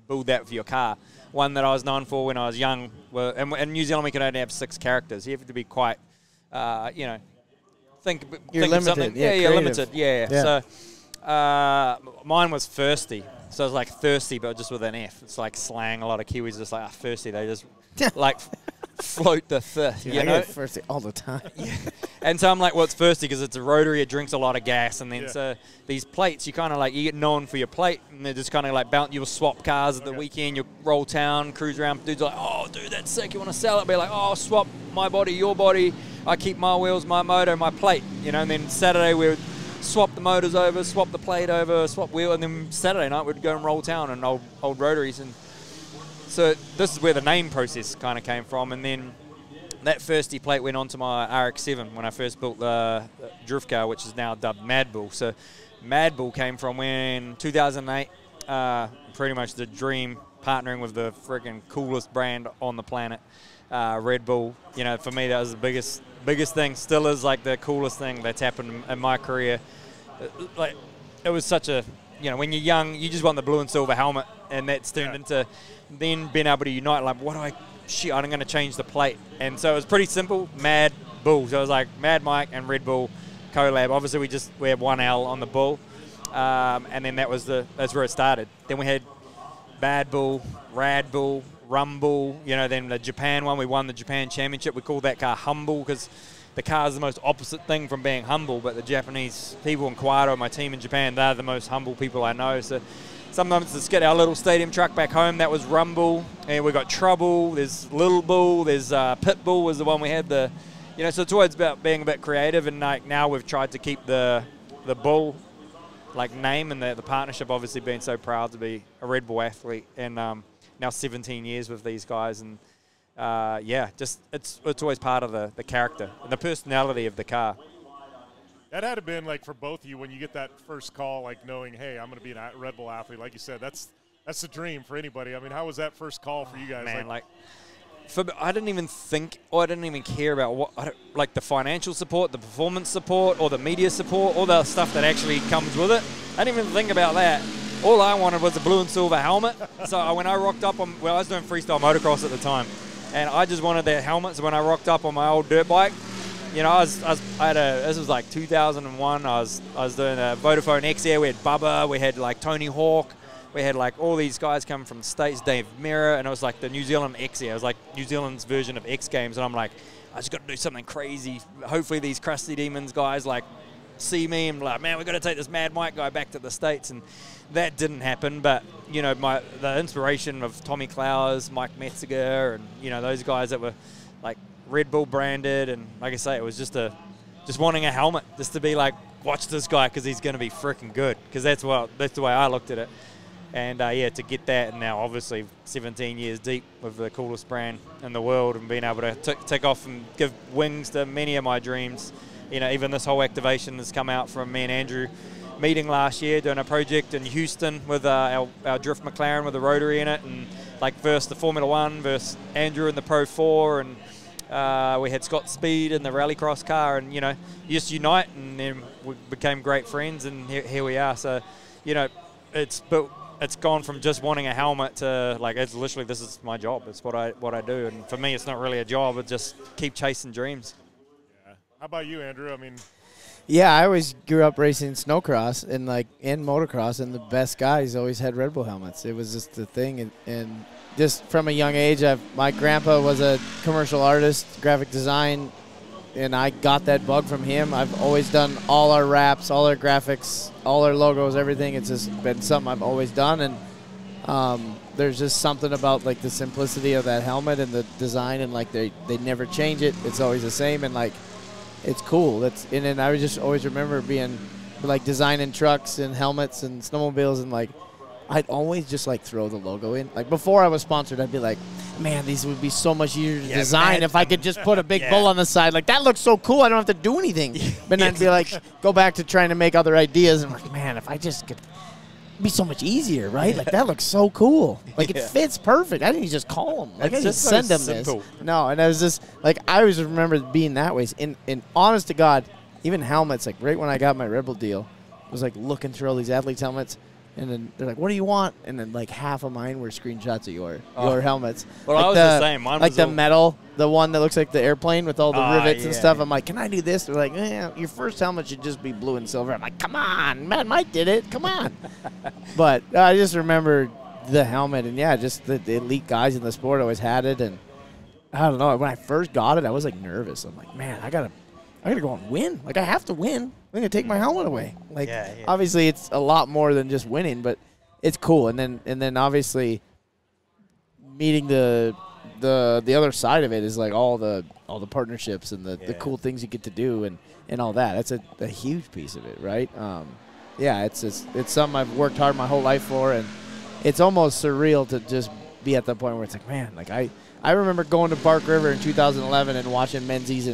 build that for your car. One that I was known for when I was young, and in New Zealand we can only have 6 characters. You have to be quite, think You're of limited. something. Yeah, you're creative. limited. Yeah. So mine was thirsty. So it was like thirsty, but just with an F. It's like slang. A lot of Kiwis just like thirsty. They just like float the thirst. Dude, You I know? get thirsty all the time. And so I'm like, well, it's thirsty because it's a rotary. It drinks a lot of gas. And then so these plates, you kind of like, you get known for your plate. And they're just kind of like, you'll swap cars at the weekend. You'll roll town, cruise around. Dude's like, oh, dude, that's sick. You want to sell it? Be like, oh, swap my body, your body. I keep my wheels, my motor, my plate. You know, and then Saturday we would swap the motors over, swap the plate over, swap wheel. And then Saturday night we'd go and roll town and old rotaries. And so this is where the name process kind of came from. And then that thirsty plate went onto my RX-7 when I first built the drift car, which is now dubbed Mad Bull. So Mad Bull came from when 2008, pretty much the dream, partnering with the freaking coolest brand on the planet, Red Bull. You know, for me that was the biggest thing. Still is like the coolest thing that's happened in my career. Like it was such a, you know, when you're young, you just want the blue and silver helmet, and that's turned into then being able to unite. Like, I'm going to change the plate. And so it was pretty simple, Mad Bull. So it was like Mad Mike and Red Bull collab. Obviously, we had one L on the Bull, and then that's where it started. Then we had Bad Bull, Rad Bull, Rumble. You know, then the Japan one, we won the Japan Championship. We called that car Humble because the car is the most opposite thing from being humble. But the Japanese people in Kawato, my team in Japan, they're the most humble people I know. So sometimes let's get our little stadium truck back home. That was Rumble, and we got Trouble. There's Little Bull. There's Pit Bull was the one we had. So it's always about being a bit creative. And like now we've tried to keep the Bull like name and the partnership. Obviously, being so proud to be a Red Bull athlete, and now 17 years with these guys, and just it's always part of the character and the personality of the car. That had to have been like for both of you when you get that first call, like knowing, hey, I'm going to be a Red Bull athlete. Like you said, that's the dream for anybody. I mean, how was that first call for you guys? Man, I didn't even think, or I didn't even care about like the financial support, the performance support, or the media support, all the stuff that actually comes with it. I didn't even think about that. All I wanted was a blue and silver helmet. So when I rocked up on, I was doing freestyle motocross at the time, and I just wanted that helmet. So when I rocked up on my old dirt bike, you know, this was like 2001. I was doing a Vodafone X Air. We had Bubba, we had like Tony Hawk. We had like all these guys come from the States, Dave Mirra, and it was like the New Zealand X Air. It was like New Zealand's version of X Games, and I'm like, I just got to do something crazy. Hopefully these Crusty Demons guys like see me and like, man, we got to take this Mad Mike guy back to the States, and that didn't happen. But you know, the inspiration of Tommy Clowers, Mike Metziger, and you know those guys that were like Red Bull branded, and like I say, it was just wanting a helmet, just to be like, watch this guy because he's going to be freaking good, because that's the way I looked at it. And, yeah, to get that, and now obviously 17 years deep with the coolest brand in the world, and being able to tick off and give wings to many of my dreams. You know, even this whole activation has come out from me and Andrew meeting last year, doing a project in Houston with our Drift McLaren with a rotary in it, and like versus the Formula One, versus Andrew in the Pro 4, and we had Scott Speed in the rallycross car, and, you know, you just unite, and then we became great friends, and here we are. So, you know, it's gone from just wanting a helmet to like, it's literally, this is my job. It's what I do. And for me, it's not really a job. It's just keep chasing dreams. Yeah. How about you, Andrew? I mean, yeah, I always grew up racing snowcross and motocross, and the best guys always had Red Bull helmets. It was just the thing. And just from a young age, my grandpa was a commercial artist, graphic design, and I got that bug from him. I've always done all our wraps, all our graphics, all our logos, everything. It's just been something I've always done, and there's just something about like the simplicity of that helmet and the design, and like they never change it. It's always the same, and like it's cool. And then I just always remember being like designing trucks and helmets and snowmobiles, and like I'd always just like throw the logo in. Like before I was sponsored, I'd be like, man, these would be so much easier to design if I could just put a big bull on the side. Like, that looks so cool, I don't have to do anything. But then I'd be like, go back to trying to make other ideas. And I'm like, man, if I just could, it'd be so much easier, right? Like, that looks so cool. Like, it fits perfect. I didn't just call them. Like, I just send them this. No, and I was just, like, I always remember being that way. And honest to God, even helmets, like, right when I got my Red Bull deal, I was, like, looking through all these athletes' helmets. And then they're like, what do you want? And then, like, half of mine were screenshots of your helmets. Well, like I was the same. Mine like was the metal, the one that looks like the airplane with all the rivets and stuff. Yeah. I'm like, can I do this? They're like, your first helmet should just be blue and silver. I'm like, come on. Matt Mike did it. Come on. But I just remember the helmet. And, yeah, just the elite guys in the sport always had it. And I don't know. When I first got it, I was, like, nervous. I'm like, man, I gotta go and win. Like, I have to win. I'm going to take my helmet away. Like, obviously, it's a lot more than just winning, but it's cool. And then obviously, meeting the other side of it is like all the partnerships and the cool things you get to do and all that. That's a huge piece of it, right? It's something I've worked hard my whole life for, and it's almost surreal to just be at the point where it's like, man, like I remember going to Bark River in 2011 and watching Menzies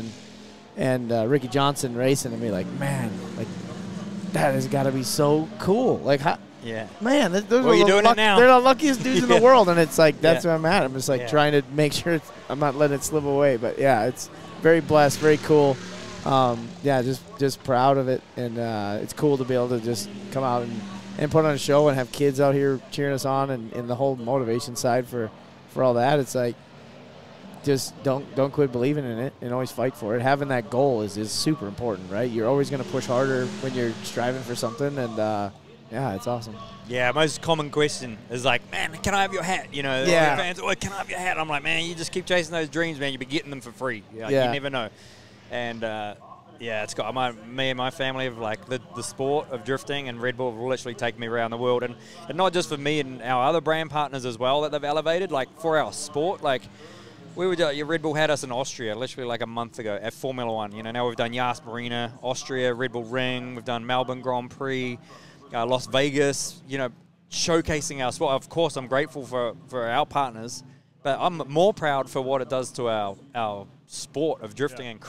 and Ricky Johnson racing, and be like, man, like that has got to be so cool. Like, man, those are they're the luckiest dudes in the world, and it's like that's where I'm at. I'm just like trying to make sure I'm not letting it slip away. But yeah, it's very blessed, very cool. Just proud of it, and it's cool to be able to just come out and put on a show and have kids out here cheering us on, and the whole motivation side for all that. It's like, just don't quit believing in it and always fight for it. Having that goal is super important, right? You're always going to push harder when you're striving for something, and it's awesome. Yeah, most common question is like, man, can I have your hat? You know, fans, can I have your hat? I'm like, man, you just keep chasing those dreams, man. You'll be getting them for free. You never know. And it's got me and my family of like the sport of drifting, and Red Bull have literally taken me around the world, and not just for me and our other brand partners as well that they've elevated, like for our sport, like. Red Bull had us in Austria literally like a month ago at Formula One. You know, now we've done Yas Marina, Austria, Red Bull Ring. We've done Melbourne Grand Prix, Las Vegas. You know, showcasing our sport. Of course, I'm grateful for our partners, but I'm more proud for what it does to our sport of drifting and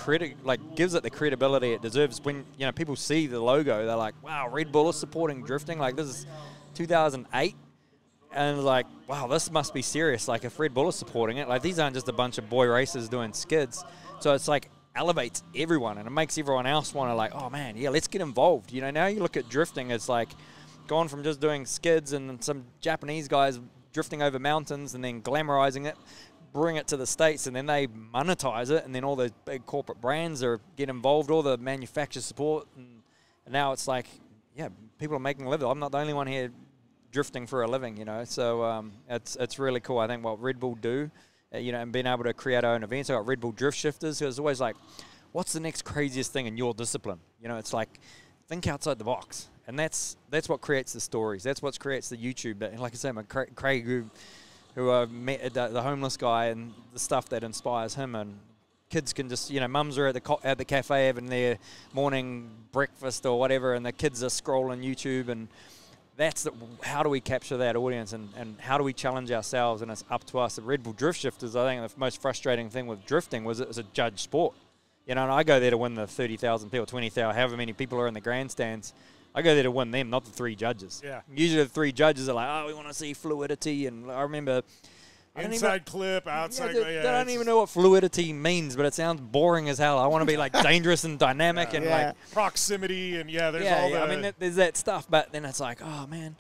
gives it the credibility it deserves. When people see the logo, they're like, wow, Red Bull is supporting drifting. Like, this is 2008. And like, wow, this must be serious. Like, if Red Bull is supporting it, like, these aren't just a bunch of boy racers doing skids. So it's like elevates everyone, and it makes everyone else want to like, oh man, yeah, let's get involved. You know, now you look at drifting, it's like gone from just doing skids and some Japanese guys drifting over mountains and then glamorizing it, bring it to the States, and then they monetize it, and then all those big corporate brands get involved, all the manufacturer support, and now it's like, yeah, people are making a living. I'm not the only one here drifting for a living, you know. So it's really cool. I think what Red Bull do, you know, and being able to create our own events. I got Red Bull Drift Shifters, who is always like, what's the next craziest thing in your discipline? You know, it's like, think outside the box. And that's what creates the stories. That's what creates the YouTube. Like I say, Craig, who I met, the homeless guy, and the stuff that inspires him. And kids can just, you know, mums are at the cafe having their morning breakfast or whatever, and the kids are scrolling YouTube, and that's how do we capture that audience, and how do we challenge ourselves, and it's up to us. The Red Bull Drift Shifters, I think the most frustrating thing with drifting was it was a judge sport. You know, and I go there to win the 30,000 people, 20,000, however many people are in the grandstands. I go there to win them, not the three judges. Yeah. Usually the three judges are like, oh, we want to see fluidity, and I remember inside clip, outside. I don't even know what fluidity means, but it sounds boring as hell. I want to be like dangerous and dynamic and like proximity, and there's all that. I mean, there's that stuff, but then it's like, oh man,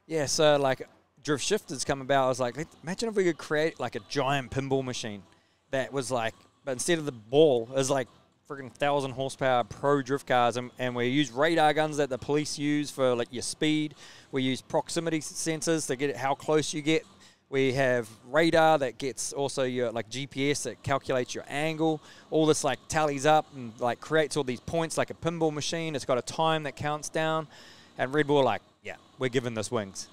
yeah. So like, Drift Shifters come about. I was like, imagine if we could create like a giant pinball machine that was like, but instead of the ball, is like freaking 1,000 horsepower pro drift cars, and we use radar guns that the police use for like your speed. We use proximity sensors to get how close you get. We have radar that gets also your like GPS that calculates your angle. All this like tallies up and like creates all these points like a pinball machine. It's got a time that counts down. And Red Bull are like, yeah, we're giving this wings.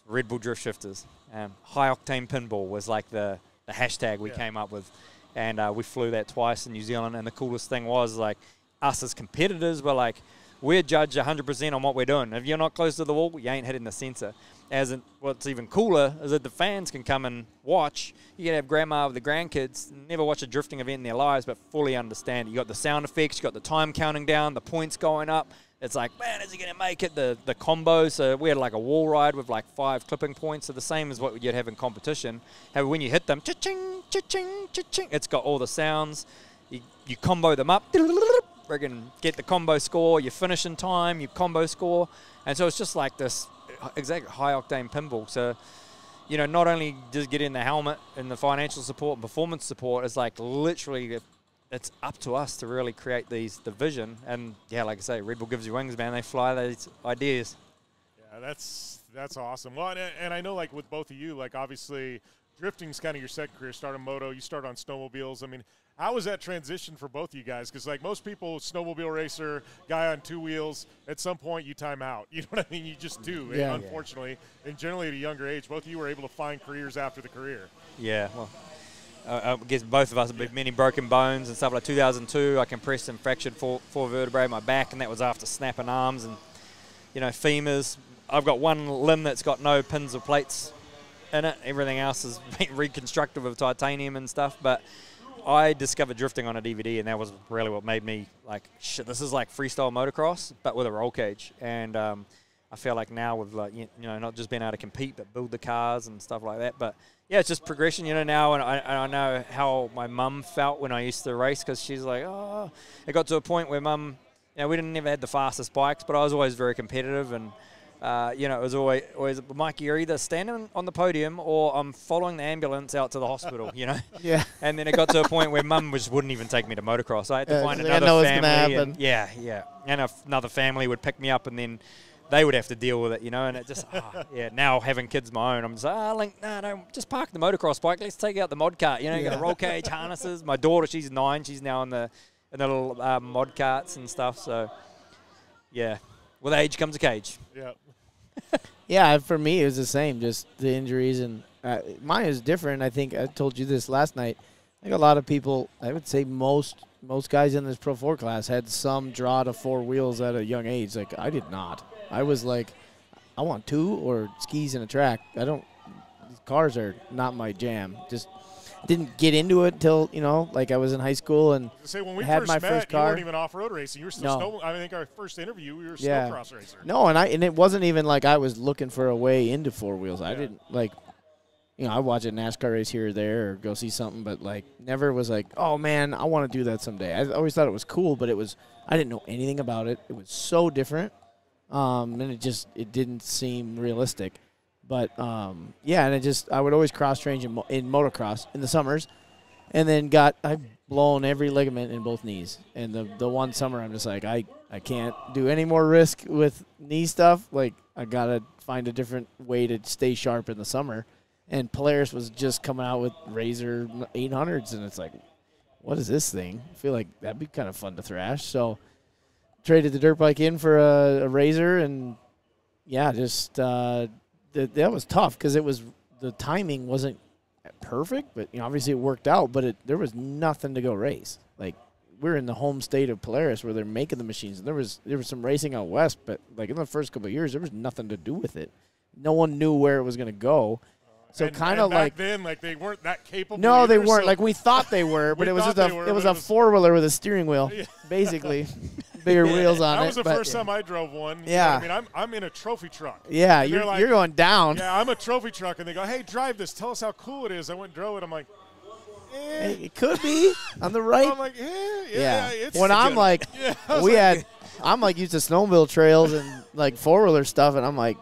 Red Bull Drift Shifters. High octane pinball was like the hashtag we came up with. And we flew that twice in New Zealand. And the coolest thing was like us as competitors were like, we're judged 100% on what we're doing. If you're not close to the wall, you ain't hitting the sensor. What's even cooler is that the fans can come and watch. You can have grandma with the grandkids, never watch a drifting event in their lives, but fully understand it. You got the sound effects, you got the time counting down, the points going up. It's like, man, is he going to make it? The combo. So we had like a wall ride with like 5 clipping points. So the same as what you'd have in competition. However, when you hit them, cha-ching, cha-ching, cha-ching, it's got all the sounds. You combo them up. Friggin' get the combo score, you finish in time, you combo score. And so it's just like this exact high-octane pinball. So, you know, not only just get in the helmet and the financial support and performance support, it's like literally it's up to us to really create the vision. And, yeah, like I say, Red Bull gives you wings, man. They fly these ideas. Yeah, that's awesome. Well, and I know, like, with both of you, like, obviously drifting's kind of your second career. Start on moto, you start on snowmobiles. I mean, how was that transition for both of you guys? Because, like, most people, snowmobile racer, guy on 2 wheels, at some point you time out. You know what I mean? You just do, unfortunately. And generally at a younger age, both of you were able to find careers after the career. Yeah, well, I guess both of us have many broken bones and stuff. Like 2002, I compressed and fractured four vertebrae in my back, and that was after snapping arms and, you know, femurs. I've got one limb that's got no pins or plates in it. Everything else has been reconstructed with titanium and stuff, but I discovered drifting on a DVD, and that was really what made me like, shit, this is like freestyle motocross, but with a roll cage. And I feel like now with, like, you know, not just being able to compete, but build the cars and stuff like that. But, yeah, it's just progression, you know, now. And I know how my mum felt when I used to race, because she's like, oh, it got to a point where mum, you know, we never had the fastest bikes, but I was always very competitive. And, you know, it was always, Mike, you're either standing on the podium or I'm following the ambulance out to the hospital, you know? Yeah. And then it got to a point where mum just wouldn't even take me to motocross. I had to find another family. And, yeah. And another family would pick me up, and then they would have to deal with it, you know? And it just, now having kids of my own, I'm just like, no, just park the motocross bike. Let's take out the mod cart. You know, you got the roll cage, harnesses. My daughter, she's 9. She's now in the little mod carts and stuff. So, yeah, with age comes a cage. Yeah. Yeah, for me, it was the same, just the injuries. And mine is different. I think I told you this last night. I think a lot of people, I would say most guys in this Pro 4 class had some draw to 4 wheels at a young age. Like, I did not. I was like, I want 2 or skis and a track. These cars are not my jam. didn't get into it until, like I was in high school and When we had first my met, first car. You weren't even off-road racing. You were still No. I think our first interview, we were Yeah. snowcross racer. No, and it wasn't even like I was looking for a way into four wheels. I didn't like, I watch a NASCAR race here or there or go see something, but like never was like, oh man, I want to do that someday. I always thought it was cool, but I didn't know anything about it. It was so different, and it didn't seem realistic. But and I would always cross train in motocross in the summers, and then I've blown every ligament in both knees. And the one summer I'm just like I can't do any more risk with knee stuff. Like I gotta find a different way to stay sharp in the summer. And Polaris was just coming out with Razor 800s, and it's like, what is this thing? I feel like that'd be kind of fun to thrash. So traded the dirt bike in for a Razor, and that was tough because the timing wasn't perfect, but obviously it worked out. But there was nothing to go race. Like we're in the home state of Polaris where they're making the machines, and there was some racing out west, but like in the first couple of years there was nothing to do with it. No one knew where it was going to go. So kind of like then, like they weren't that capable. No, either, they weren't. so Like we thought they were, but it was it a 4-wheeler with a steering wheel, basically, bigger wheels on it. That was the first time I drove one. Yeah, I mean, I'm in a trophy truck. Yeah, you're going down. Yeah, I'm a trophy truck, and they go, "Hey, drive this. Tell us how cool it is." I went and drove it. I'm like, it could be on the right. I'm like, It's when I'm like, I'm like used to snowmobile trails and like 4-wheeler stuff, and I'm like,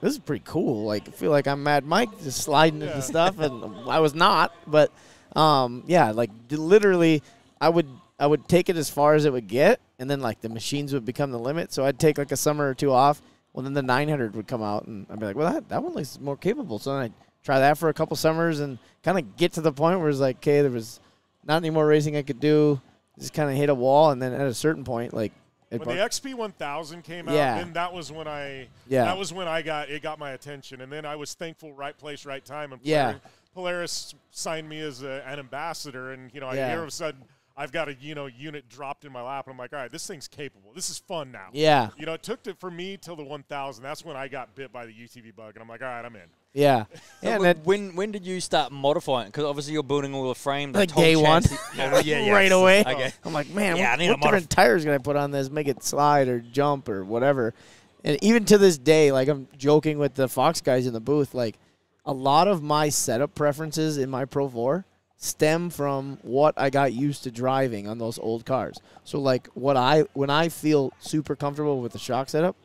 this is pretty cool. Like, I feel like I'm Mad Mike just sliding into stuff, and I was not. But, like literally, I would take it as far as it would get, and then like the machines would become the limit. So I'd take like a summer or two off. Well, then the 900 would come out, and I'd be like, well, that one looks more capable. So then I'd try that for a couple summers and kind of get to the point where it's like, okay, there was not any more racing I could do. Just kind of hit a wall, and then at a certain point, like, when the XP 1000 came out, then that was when it got my attention, and then I was thankful, right place, right time, and Polaris signed me as an ambassador, and I hear all of a sudden I've got a unit dropped in my lap, and I'm like, all right, this thing's capable. This is fun now. Yeah. It took it for me till the 1000. That's when I got bit by the UTV bug, and I'm like, all right, I'm in. Yeah. So when did you start modifying? Because obviously you're building all the frame. Like day one. Right away. Okay. I'm like, man, what different tires can I put on this, make it slide or jump or whatever? And even to this day, like I'm joking with the Fox guys in the booth, like a lot of my setup preferences in my Pro 4 stem from what I got used to driving on those old cars. So like when I feel super comfortable with the shock setup,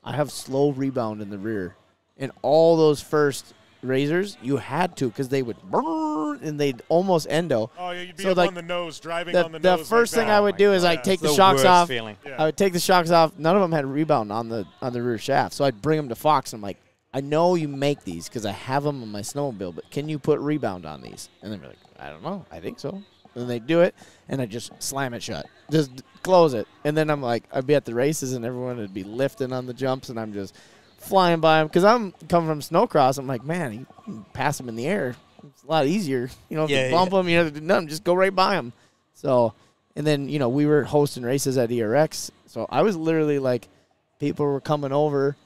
I have slow rebound in the rear. And all those first Razors, you had to because they would burn and they'd almost endo. Oh, yeah, you'd be on the nose, driving on the nose. The first thing I would do is I'd take the shocks off. Feeling. I would take the shocks off. None of them had rebound on the rear shaft. So I'd bring them to Fox, and I'm like, I know you make these because I have them on my snowmobile, but can you put rebound on these? And they'd be like, I don't know. I think so. And they'd do it, and I'd just slam it shut. Just close it. And then I'm like, I'd be at the races, and everyone would be lifting on the jumps, and I'm just flying by them. Because I'm coming from snowcross, I'm like, man, you can pass them in the air. It's a lot easier. You don't have to bump them. You don't have to do nothing. Just go right by them. So, and then, we were hosting races at ERX. So I was literally like, people were coming over,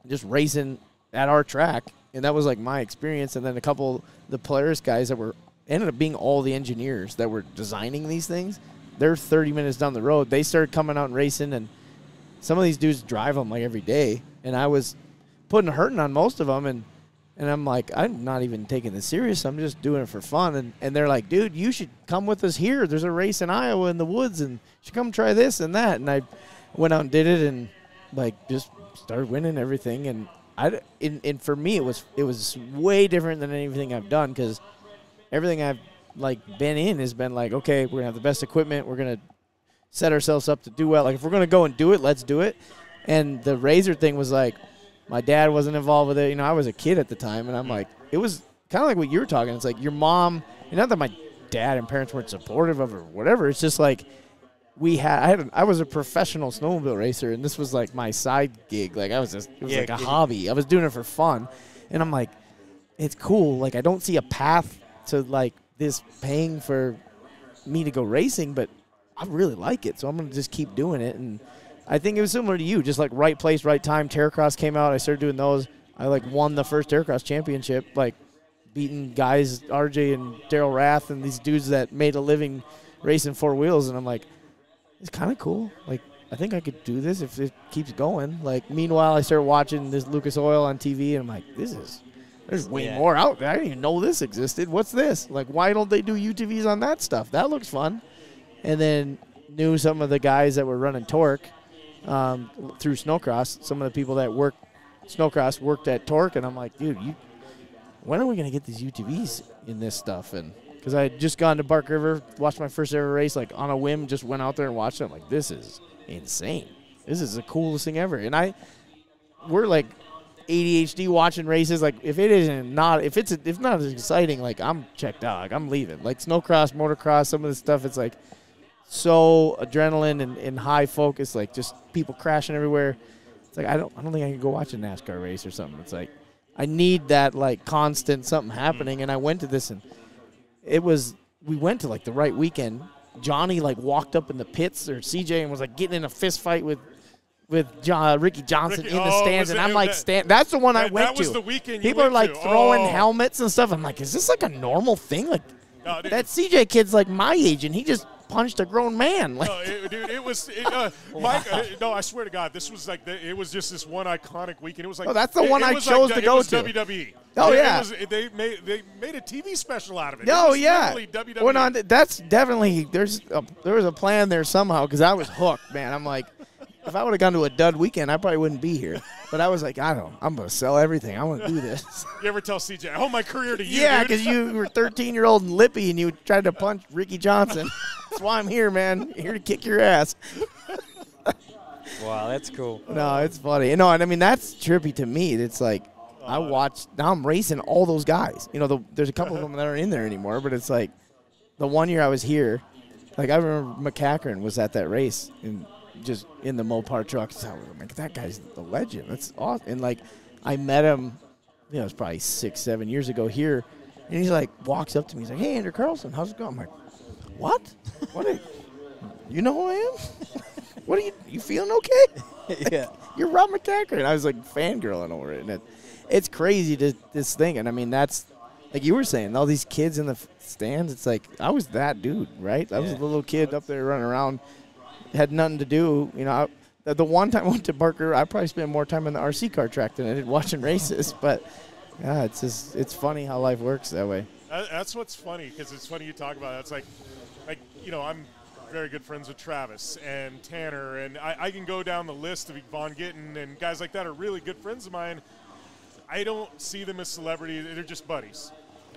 just racing at our track. And that was like my experience. And then a couple the Polaris guys that ended up being all the engineers that were designing these things. They're 30 minutes down the road. They started coming out and racing, and some of these dudes drive them like every day. And I was hurting on most of them, and I'm like, I'm not even taking this serious. I'm just doing it for fun. And they're like, dude, you should come with us here. There's a race in Iowa in the woods, and you should come try this and that. And I went out and did it, and like just started winning everything. And for me, it was way different than anything I've done, because everything I've like been in has been like, okay, we're gonna have the best equipment. We're gonna set ourselves up to do well. Like if we're gonna go and do it, let's do it. And the Razor thing was like, my dad wasn't involved with it. I was a kid at the time, and I'm like, it was kind of like what you were talking. It's like your mom, not that my dad and parents weren't supportive of it or whatever. It's just like I was a professional snowmobile racer, and this was like my side gig. Like it was like a hobby. I was doing it for fun, and I'm like, it's cool. Like I don't see a path to like this paying for me to go racing, but I really like it, so I'm gonna just keep doing it. And I think it was similar to you, just like right place, right time. Terracross came out. I started doing those. I like won the first Terracross championship like beating guys, RJ and Daryl Rath and these dudes that made a living racing 4 wheels. And I'm like, it's kind of cool. Like, I think I could do this if it keeps going. Like, meanwhile, I started watching this Lucas Oil on TV, and I'm like, there's way more out there. I didn't even know this existed. What's this? Like, why don't they do UTVs on that stuff? That looks fun. And then knew some of the guys that were running Torque through Snowcross. Some of the people that Snowcross worked at Torque, and I'm like, dude, when are we going to get these UTVs in this stuff? And because I had just gone to Bark River, watched my first ever race, like on a whim, just went out there and watched it. I'm like, this is insane. This is the coolest thing ever. And we're like ADHD watching races. Like if it's not as exciting, like I'm checked out. Like I'm leaving. Like snowcross, motocross, some of the stuff, it's like so adrenaline and high focus, like just people crashing everywhere. It's like I don't think I can go watch a NASCAR race or something. It's like I need that like constant something happening. And I went to this, and we went to like the right weekend. Johnny like walked up in the pits, or CJ, and was like getting in a fist fight with Ricky Johnson in the stands, and I'm like, that's the one I went to. That was the weekend. People are like throwing helmets and stuff. I'm like, is this like a normal thing? Like that CJ kid's like my age, and he just punched a grown man. Like, dude, it was Mike. No, I swear to God, this was like it was just this one iconic weekend. It was like that's the one I chose to go to. WWE. Oh yeah, they made a TV special out of it. Oh yeah, WWE. Well, no, that's definitely there was a plan there somehow, because I was hooked, man. I'm like, if I would have gone to a dud weekend, I probably wouldn't be here. But I was like, I'm going to sell everything. I want to do this. You ever tell CJ, I owe my career to you, yeah, because you were 13-year-old and lippy, and you tried to punch Ricky Johnson. That's why I'm here, man. Here to kick your ass. Wow, that's cool. No, it's funny. No, and I mean, that's trippy to me. It's like, I watched, now I'm racing all those guys. You know, there's a couple of them that aren't in there anymore, but it's like, the one year I was here, like I remember McCachran was at that race, and just in the Mopar truck. So I'm like, that guy's the legend. That's awesome. And like, I met him, it was probably 6-7 years ago here, and he's like, walks up to me. He's like, hey, Andrew Carlson, how's it going? I'm like, what? You know who I am? What are you feeling okay? Yeah. You're Rob McCachran. And I was like fangirling over it. And it's crazy this thing. And I mean, that's, like you were saying, all these kids in the stands, it's like, I was that dude, right? I was a little kid up there running around, had nothing to do. You know, the one time I went to Barker, I probably spent more time in the RC car track than I did watching races. But, yeah, it's funny how life works that way. That's what's funny, because it's funny you talk about it. It's like, you know, I'm very good friends with Travis and Tanner, and I can go down the list of Von Gittin and guys like that are really good friends of mine. I don't see them as celebrities. They're just buddies.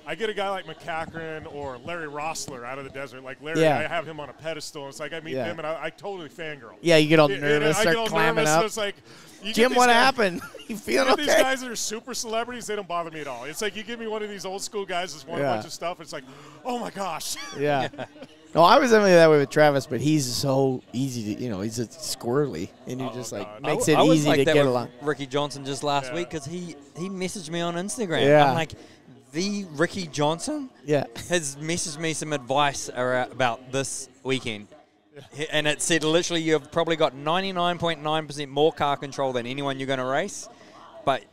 I get a guy like McCachran or Larry Rossler out of the desert. Like Larry, I have him on a pedestal. And it's like I meet him, and I totally fangirl. Yeah, you get all nervous, start clamming up. It's like, Jim, what happened? You feeling okay? These guys that are super celebrities, they don't bother me at all. It's like you give me one of these old school guys that's won a bunch of stuff. It's like, oh, my gosh. Yeah. No, I was definitely that way with Travis, but he's so easy to, you know, he's a squirrely, and he just like makes it easy to get along. Ricky Johnson just last week, because he messaged me on Instagram. Yeah. I'm like, the Ricky Johnson has messaged me some advice about this weekend. And it said literally you've probably got 99.9% more car control than anyone you're going to race, but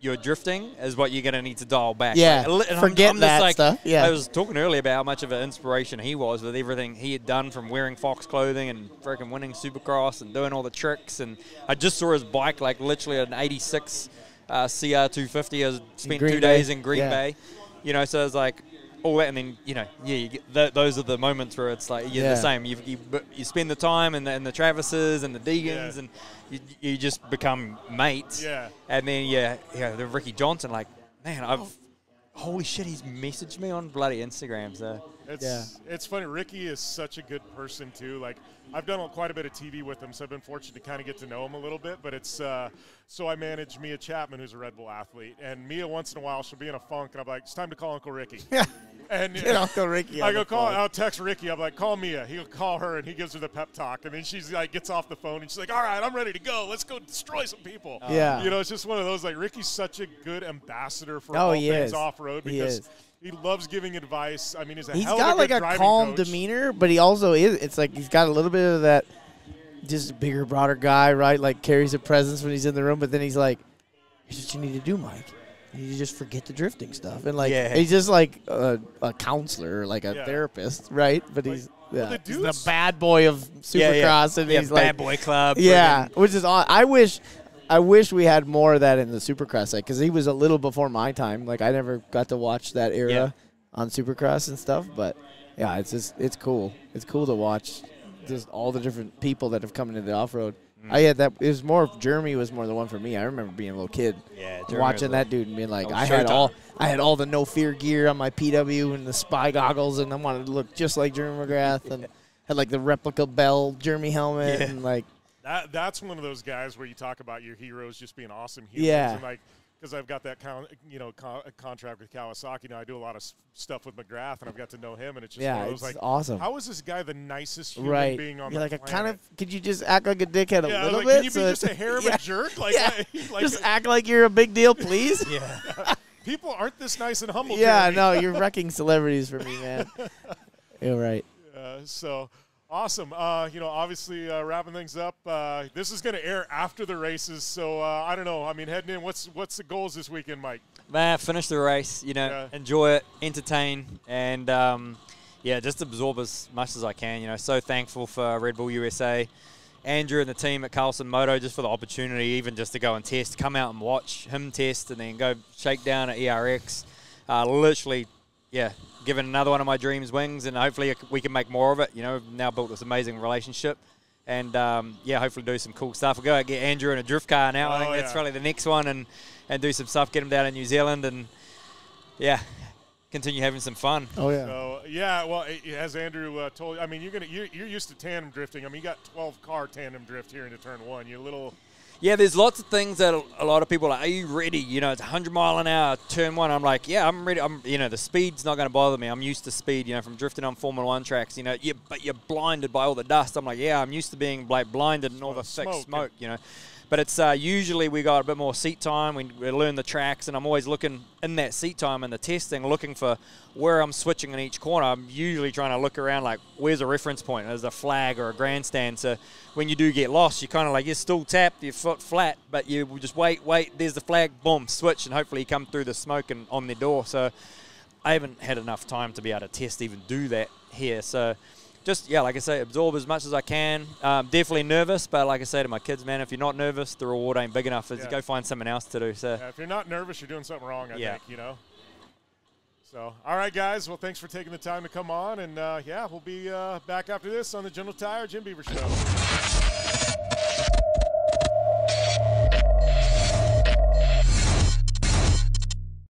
your drifting is what you're going to need to dial back. Yeah, like, forget that stuff. Yeah. I was talking earlier about how much of an inspiration he was with everything he had done, from wearing Fox clothing and freaking winning Supercross and doing all the tricks. And I just saw his bike, like literally an 86 CR250. I spent 2 days in Green Bay. You know, so it's like all that, and then, you know, you get those are the moments where it's like you're the same. You spend the time in the Travises and the Degans, and you just become mates. Yeah. And then the Ricky Johnson, like, man, holy shit, he's messaged me on bloody Instagram. So it's funny. Ricky is such a good person too. Like, I've done quite a bit of TV with him, so I've been fortunate to kind of get to know him a little bit. But it's so I manage Mia Chapman, who's a Red Bull athlete, and Mia once in a while she'll be in a funk, and I'm like, it's time to call Uncle Ricky. And get Uncle Ricky. I'll text Ricky. I'm like, call Mia. He'll call her, and he gives her the pep talk, and then she's like, gets off the phone, and she's like, all right, I'm ready to go. Let's go destroy some people. Yeah. You know, it's just one of those. Like, Ricky's such a good ambassador for all things off road, because he loves giving advice. I mean, he's got like a calm demeanor, but he also is. It's like he's got a little bit of that, just a bigger, broader guy, right? Like carries a presence when he's in the room, but then he's like, "Here's what you need to do, Mike. you just forget the drifting stuff. And, like, Yeah. he's just, like, a counselor or, like, a therapist, right? But he's, well, the he's dude's- the bad boy of Supercross. And he's, bad like, boy club. yeah, which is odd. I wish we had more of that in the Supercross side because he was a little before my time. Like, I never got to watch that era on Supercross and stuff. But, yeah, it's cool. It's cool to watch just all the different people that have come into the off-road. I had that. It was more. Jeremy was more the one for me. I remember being a little kid, watching that dude and being like, I had all the no fear gear on my PW and the spy goggles, and I wanted to look just like Jeremy McGrath, and had like the replica Bell Jeremy helmet, and like that's one of those guys where you talk about your heroes just being awesome humans, and like. Because I've got that contract with Kawasaki now, I do a lot of stuff with McGrath, and I've got to know him, and it's just one of those, like, awesome. How is this guy the nicest human being on the planet? I kind of, could you just act like a dickhead a little bit? Can you be just a hair of a jerk? Like, just act like you're a big deal, please. People aren't this nice and humble. Yeah, Jeremy. no, you're wrecking celebrities for me, man. You're right. So. Awesome. Obviously wrapping things up. This is going to air after the races, so I don't know. I mean, heading in, what's the goals this weekend, Mike? Finish the race. Enjoy it, entertain, and just absorb as much as I can. So thankful for Red Bull USA, Andrew and the team at Carlson Moto, just for the opportunity, even just to go and test, come out and watch him test, and then go shake down at ERX. Literally, giving another one of my dreams wings, and hopefully we can make more of it. We've now built this amazing relationship, and hopefully do some cool stuff. We'll go out, get Andrew in a drift car now. I think that's probably the next one, and do some stuff, get him down in New Zealand, and continue having some fun. So, well, as Andrew told you, I mean, you're used to tandem drifting. I mean, you got 12-car tandem drift here into turn one. You're a little. Yeah, there's lots of things that a lot of people are like, are you ready? It's 100 mile an hour, turn one. I'm like, yeah, I'm ready. The speed's not going to bother me. I'm used to speed, from drifting on Formula 1 tracks, but you're blinded by all the dust. I'm like, yeah, I'm used to being like blinded and all the thick smoke, But it's usually we got a bit more seat time. We learn the tracks, and I'm always looking in that seat time and the testing, looking for where I'm switching in each corner. I'm usually trying to look around like, where's a reference point? There's a flag or a grandstand. So when you do get lost, you kind of like, you're still tapped, your foot flat, but you just wait, there's the flag, boom, switch, and hopefully you come through the smoke and on the door. So I haven't had enough time to be able to test, even do that here. So just, like I say, absorb as much as I can. Definitely nervous, but like I say to my kids, man, if you're not nervous, the reward ain't big enough. Go find something else to do. So if you're not nervous, you're doing something wrong, I think, So, all right, guys. Well, thanks for taking the time to come on. And, we'll be back after this on the General Tire Jim Beaver Show.